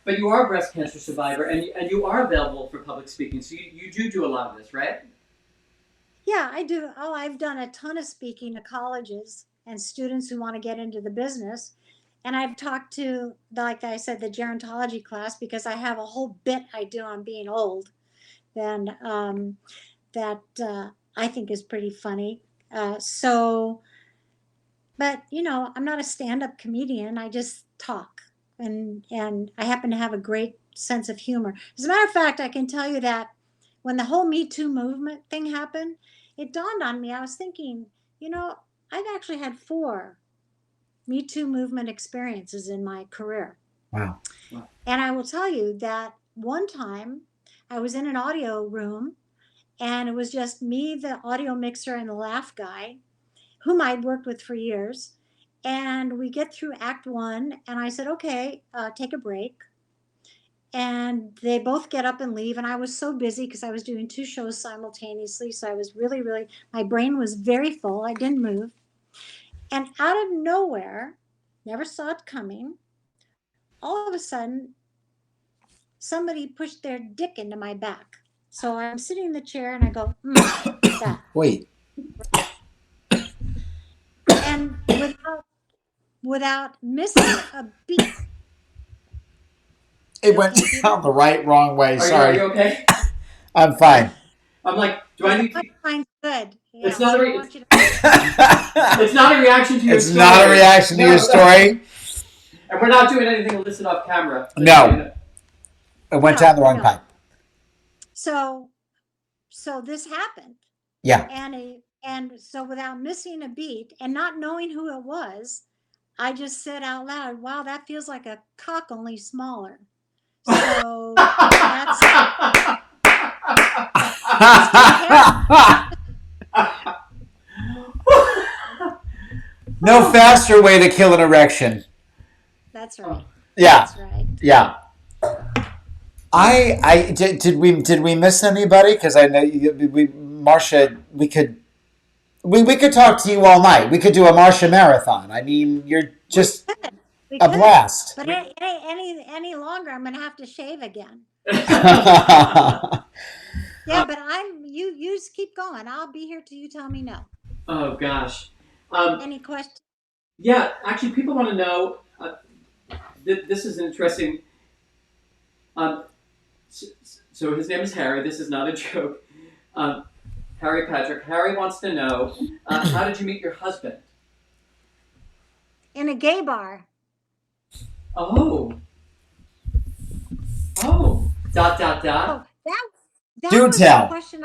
but you are a breast cancer survivor, and you are available for public speaking. So you do a lot of this, right? Yeah, I do. Oh, I've done a ton of speaking to colleges and students who want to get into the business. And I've talked to, like I said, the gerontology class, because I have a whole bit I do on being old. Then that I think is pretty funny. So But, I'm not a stand-up comedian. I just talk. And I happen to have a great sense of humor. As a matter of fact, I can tell you that when the whole Me Too movement thing happened, it dawned on me. I was thinking, I've actually had 4 Me Too movement experiences in my career. Wow. And I will tell you that one time I was in an audio room and it was just me, the audio mixer, and the laugh guy, whom I'd worked with for years. And we get through Act One, and I said, okay, take a break. And they both get up and leave. And I was so busy because I was doing 2 shows simultaneously. So I was really, really, my brain was very full. I didn't move. And out of nowhere, never saw it coming, all of a sudden, somebody pushed their dick into my back. So I'm sitting in the chair and I go, that. Wait. And without missing a beat. It went down the wrong way. Are Sorry. you okay? I'm fine. I'm like, do I need to? Mine's good. Yeah, It's not so a. I want you to- It's not a reaction to your It's story. not a reaction to your story. And we're not doing anything illicit off camera. No. It went down the wrong pipe. So this happened. Yeah. And so without missing a beat and not knowing who it was, I just said out loud, wow, that feels like a cock, only smaller. So that's No faster way to kill an erection. That's right. Yeah. That's right. Yeah. Did we miss anybody? Because I know Marsha. We could talk to you all night. We could do a Marsha marathon. I mean, you're just We a could, blast. But any longer, I'm gonna have to shave again. Yeah, but you just keep going. I'll be here till you tell me no. Oh gosh. Any questions? Yeah, actually, people want to know. This is interesting. So his name is Harry. This is not a joke. Harry Patrick. Harry wants to know, how did you meet your husband? In a gay bar. Oh. Oh. Dot. Oh, that Do was tell. the question.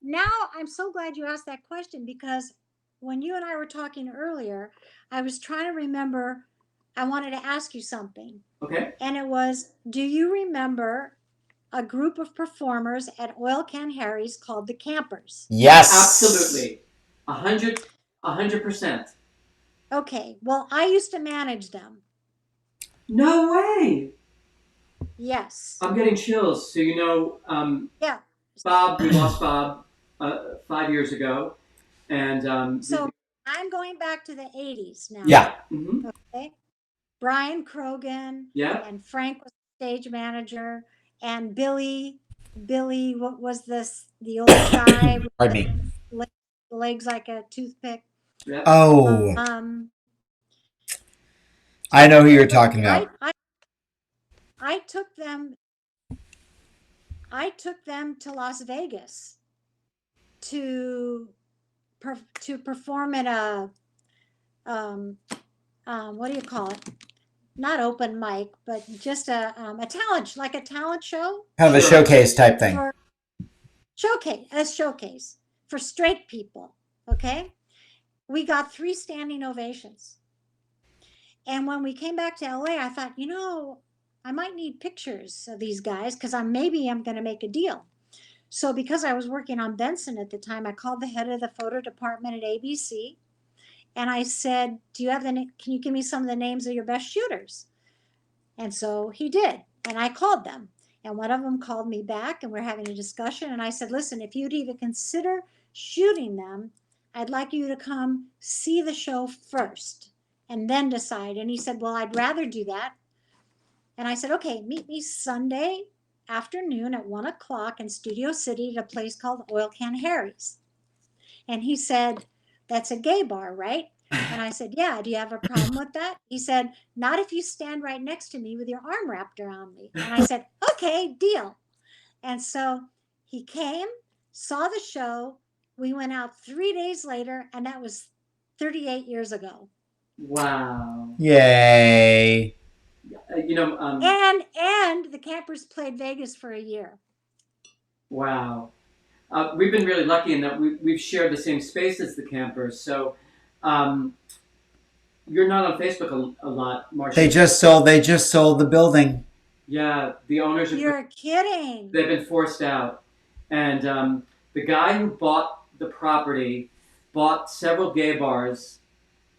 Now I'm so glad you asked that question, because when you and I were talking earlier, I was trying to remember. I wanted to ask you something. Okay. And it was, do you remember a group of performers at Oil Can Harry's called the Campers? Yes. Absolutely. 100%. Okay. Well, I used to manage them. No way. Yes. I'm getting chills. So Yeah. Bob, we lost Bob 5 years ago, and So I'm going back to the 80s now. Yeah. Mm-hmm. Okay. Brian Krogan. Yeah. And Frank was stage manager, and Billy, what was this? The old guy with Pardon me. legs like a toothpick. Yeah. Oh, I know who you're talking about. I took them to Las Vegas to perform at a what do you call it? Not open mic, but just a talent show. Kind of a showcase type thing. Showcase for straight people. Okay, we got 3 standing ovations. And when we came back to LA, I thought, I might need pictures of these guys because maybe I'm going to make a deal. So because I was working on Benson at the time, I called the head of the photo department at ABC, and I said, can you give me some of the names of your best shooters? And so he did, and I called them, and one of them called me back, and we're having a discussion, and I said, listen, if you'd even consider shooting them, I'd like you to come see the show first and then decide. And he said, well, I'd rather do that. And I said, okay, meet me Sunday afternoon at 1 o'clock in Studio City at a place called Oil Can Harry's. And he said, that's a gay bar, right? And I said, yeah, do you have a problem with that? He said, not if you stand right next to me with your arm wrapped around me. And I said, okay, deal. And so he came, saw the show. We went out 3 days later, and that was 38 years ago. Wow. Yay. You know, And the campers played Vegas for a year. wow. We've been really lucky in that we've shared the same space as the campers. So um, you're not on Facebook a lot, Marsha. They just sold the building. Yeah, the owners You're kidding. they've been forced out, and the guy who bought the property bought several gay bars.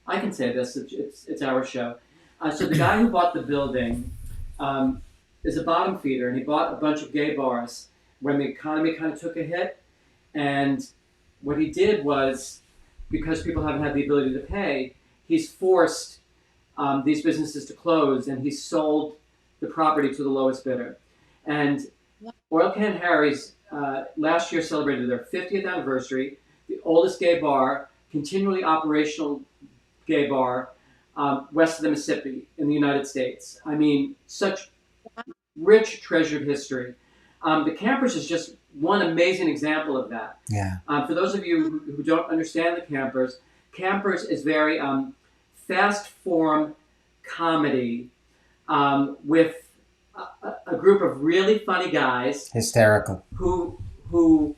I can say this; it's our show. So the guy who bought the building um, is a bottom feeder, and he bought a bunch of gay bars when the economy kind of took a hit. And what he did was, because people haven't had the ability to pay, he's forced these businesses to close, and he sold the property to the lowest bidder. And Oil Can Harry's last year celebrated their 50th anniversary, the oldest gay bar, continually operational gay bar west of the Mississippi in the United States. I mean, such rich, treasured history. The Campers is just one amazing example of that. Yeah. For those of you who don't understand the Campers is very fast form comedy with a group of really funny guys Hysterical. who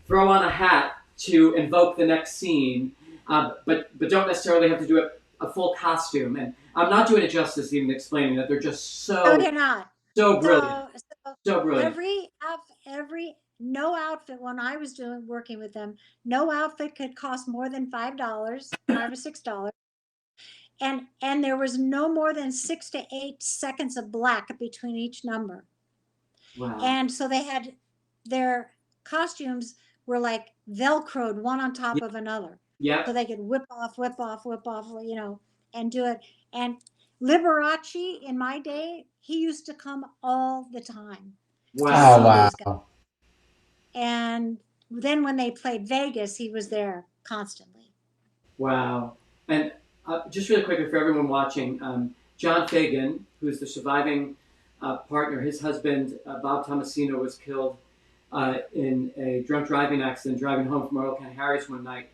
throw on a hat to invoke the next scene, but don't necessarily have to do a full costume. And I'm not doing it justice even explaining that. They're just No, you're not. so brilliant. So brilliant. Every no outfit when I was working with them, no outfit could cost more than $5, $5 or $6. And there was no more than 6 to 8 seconds of black between each number. Wow. And so they had their costumes were like velcroed one on top of another. Yeah. So they could whip off, and do it. And Liberace in my day, he used to come all the time. Wow. Oh, wow. And then when they played Vegas, he was there constantly. Wow. And just really quickly for everyone watching, John Fagan, who's the surviving partner, his husband, Bob Tomasino, was killed in a drunk driving accident driving home from Oil Can Harry's one night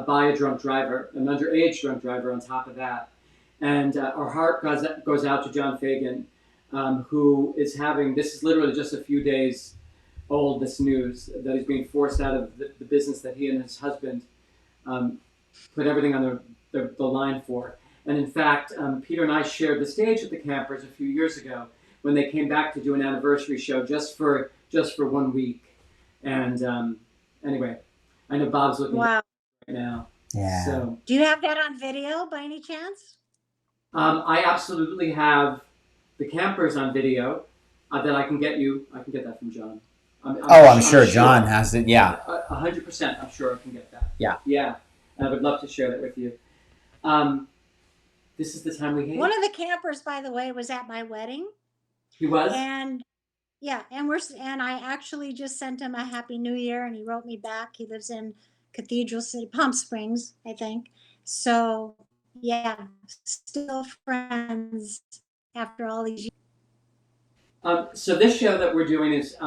by a drunk driver, an underage drunk driver on top of that. And our heart goes out to John Fagan, who is having, this is literally just a few days old, this news, that he's being forced out of the business that he and his husband put everything on the line for. And in fact, Peter and I shared the stage with the Campers a few years ago when they came back to do an anniversary show just for 1 week. And anyway, I know Bob's looking at it right now. Yeah. So, do you have that on video by any chance? I absolutely have the Campers on video that I can get you. I can get that from John. I'm sure John has it. Yeah. 100%. I'm sure I can get that. Yeah. Yeah. And I would love to share that with you. This is the time we hate. One of the Campers, by the way, was at my wedding. He was? And yeah, and I actually just sent him a Happy New Year, and he wrote me back. He lives in Cathedral City, Palm Springs, I think. So yeah, still friends after all these years. So this show that we're doing has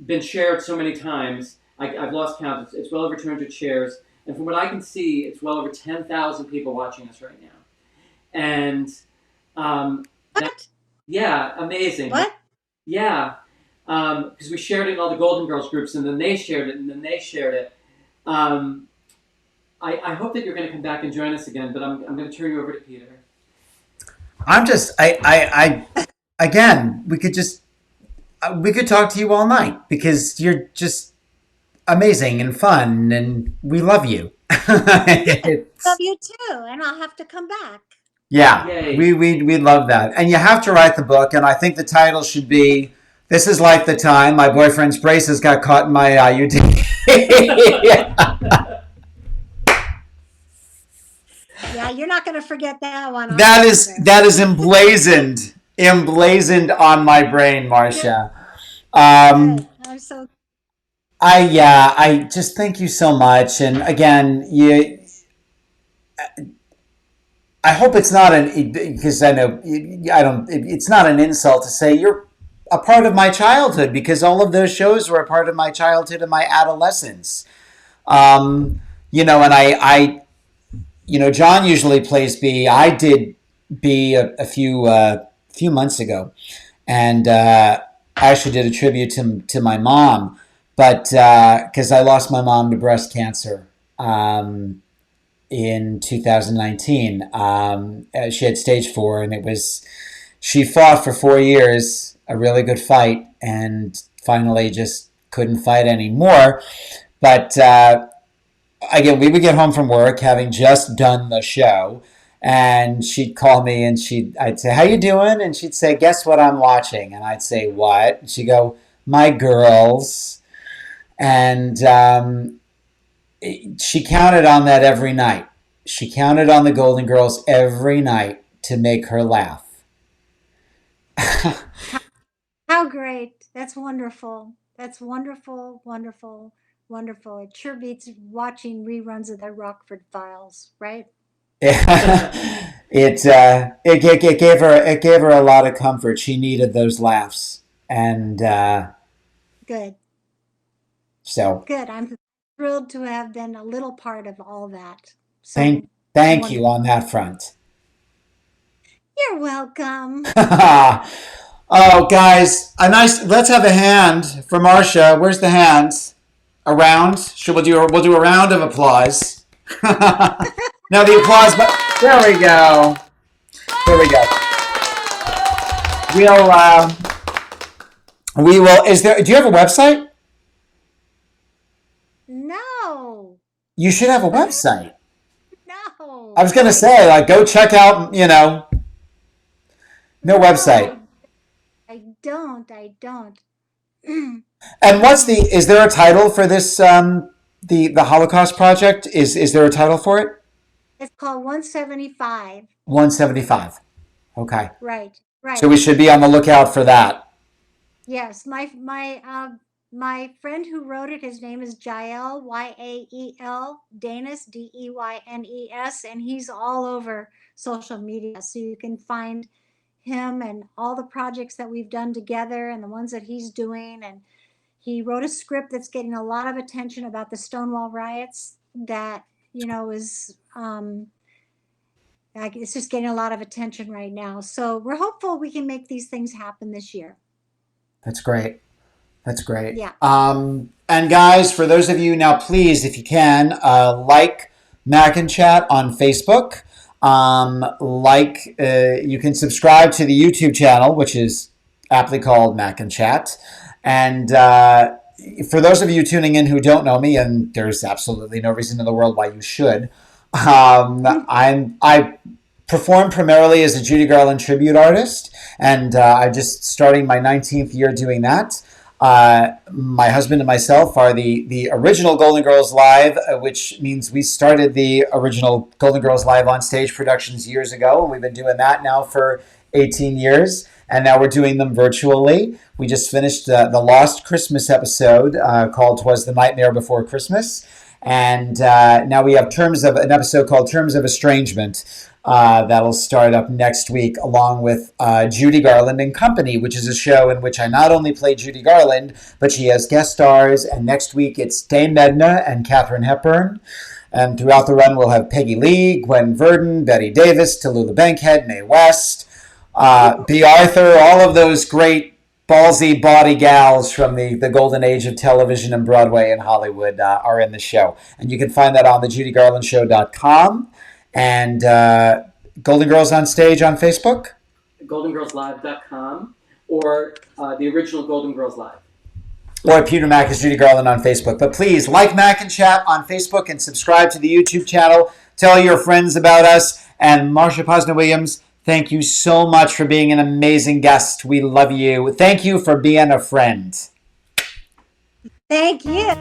been shared so many times. I've lost count. It's well over 200 shares. And from what I can see, it's well over 10,000 people watching us right now. And what? Yeah, amazing. What? Yeah, because we shared it in all the Golden Girls groups, and then they shared it, and then they shared it. I hope that you're going to come back and join us again, but I'm going to turn you over to Peter. I'm just, again, we could talk to you all night because you're just amazing and fun, and we love you. Love you too, and I'll have to come back. Yeah, we love that. And you have to write the book, and I think the title should be, This is Like the Time My Boyfriend's Braces Got Caught in My IUD. Yeah, you're not going to forget that one. That is emblazoned on my brain, Marsha. I'm so... I just thank you so much. And again, I hope it's not because I know it's not an insult to say you're a part of my childhood, because all of those shows were a part of my childhood and my adolescence. And John usually plays B. I did B a few months ago, and I actually did a tribute to my mom, but because I lost my mom to breast cancer in 2019. She had stage 4, and she fought for 4 years, a really good fight, and finally just couldn't fight anymore. But again, we would get home from work having just done the show, and she'd call me and I'd say, "How you doing?" And she'd say, "Guess what I'm watching?" And I'd say, "What?" And she'd go, "My girls." And she counted on that every night. She counted on the Golden Girls every night to make her laugh. How great. That's wonderful. That's wonderful, wonderful, wonderful. It sure beats watching reruns of the Rockford Files, right? It gave her a lot of comfort. She needed those laughs, and Good. so Good. I'm thrilled to have been a little part of all that. So thank you wonderful. on that front. You're welcome. Oh, guys, a nice. Let's have a hand for Marsha. Where's the hands? A round. Should we'll do a round of applause. Now the applause, but there we go. There we go. We will. Is there? Do you have a website? No. You should have a website. No. I was gonna say, like, go check out. No website. I don't. I don't. And is there a title for this, the Holocaust Project? Is there a title for it? It's called 175. 175. Okay. Right. So Right. we should be on the lookout for that. Yes. My friend who wrote it, his name is Jael, Yael Danis, Deynes, and he's all over social media. So you can find him and all the projects that we've done together and the ones that he's doing. And he wrote a script that's getting a lot of attention about the Stonewall riots that, is like, it's just getting a lot of attention right now. So we're hopeful we can make these things happen this year. That's great. That's great. Yeah. And guys, for those of you now, please, if you can, like Mac and Chat on Facebook. You can subscribe to the YouTube channel, which is aptly called Mac and Chat. And for those of you tuning in who don't know me, and there's absolutely no reason in the world why you should, I perform primarily as a Judy Garland tribute artist, and I'm just starting my 19th year doing that. My husband and myself are the original Golden Girls Live, which means we started the original Golden Girls Live on stage productions years ago, and we've been doing that now for 18 years, and now we're doing them virtually. We just finished the Lost Christmas episode called "'Twas the Nightmare Before Christmas," and now we have an episode called "Terms of Estrangement." That'll start up next week, along with Judy Garland and Company, which is a show in which I not only play Judy Garland, but she has guest stars. And next week it's Dame Edna and Katharine Hepburn. And throughout the run, we'll have Peggy Lee, Gwen Verdon, Betty Davis, Tallulah Bankhead, Mae West, B. Arthur, all of those great ballsy body gals from the golden age of television and Broadway and Hollywood are in the show. And you can find that on thejudygarlandshow.com. And Golden Girls on Stage on Facebook? GoldenGirlsLive.com or the original Golden Girls Live. Or Peter Mac is Judy Garland on Facebook. But please, like Mac and Chat on Facebook and subscribe to the YouTube channel. Tell your friends about us. And Marsha Posner Williams, thank you so much for being an amazing guest. We love you. Thank you for being a friend. Thank you.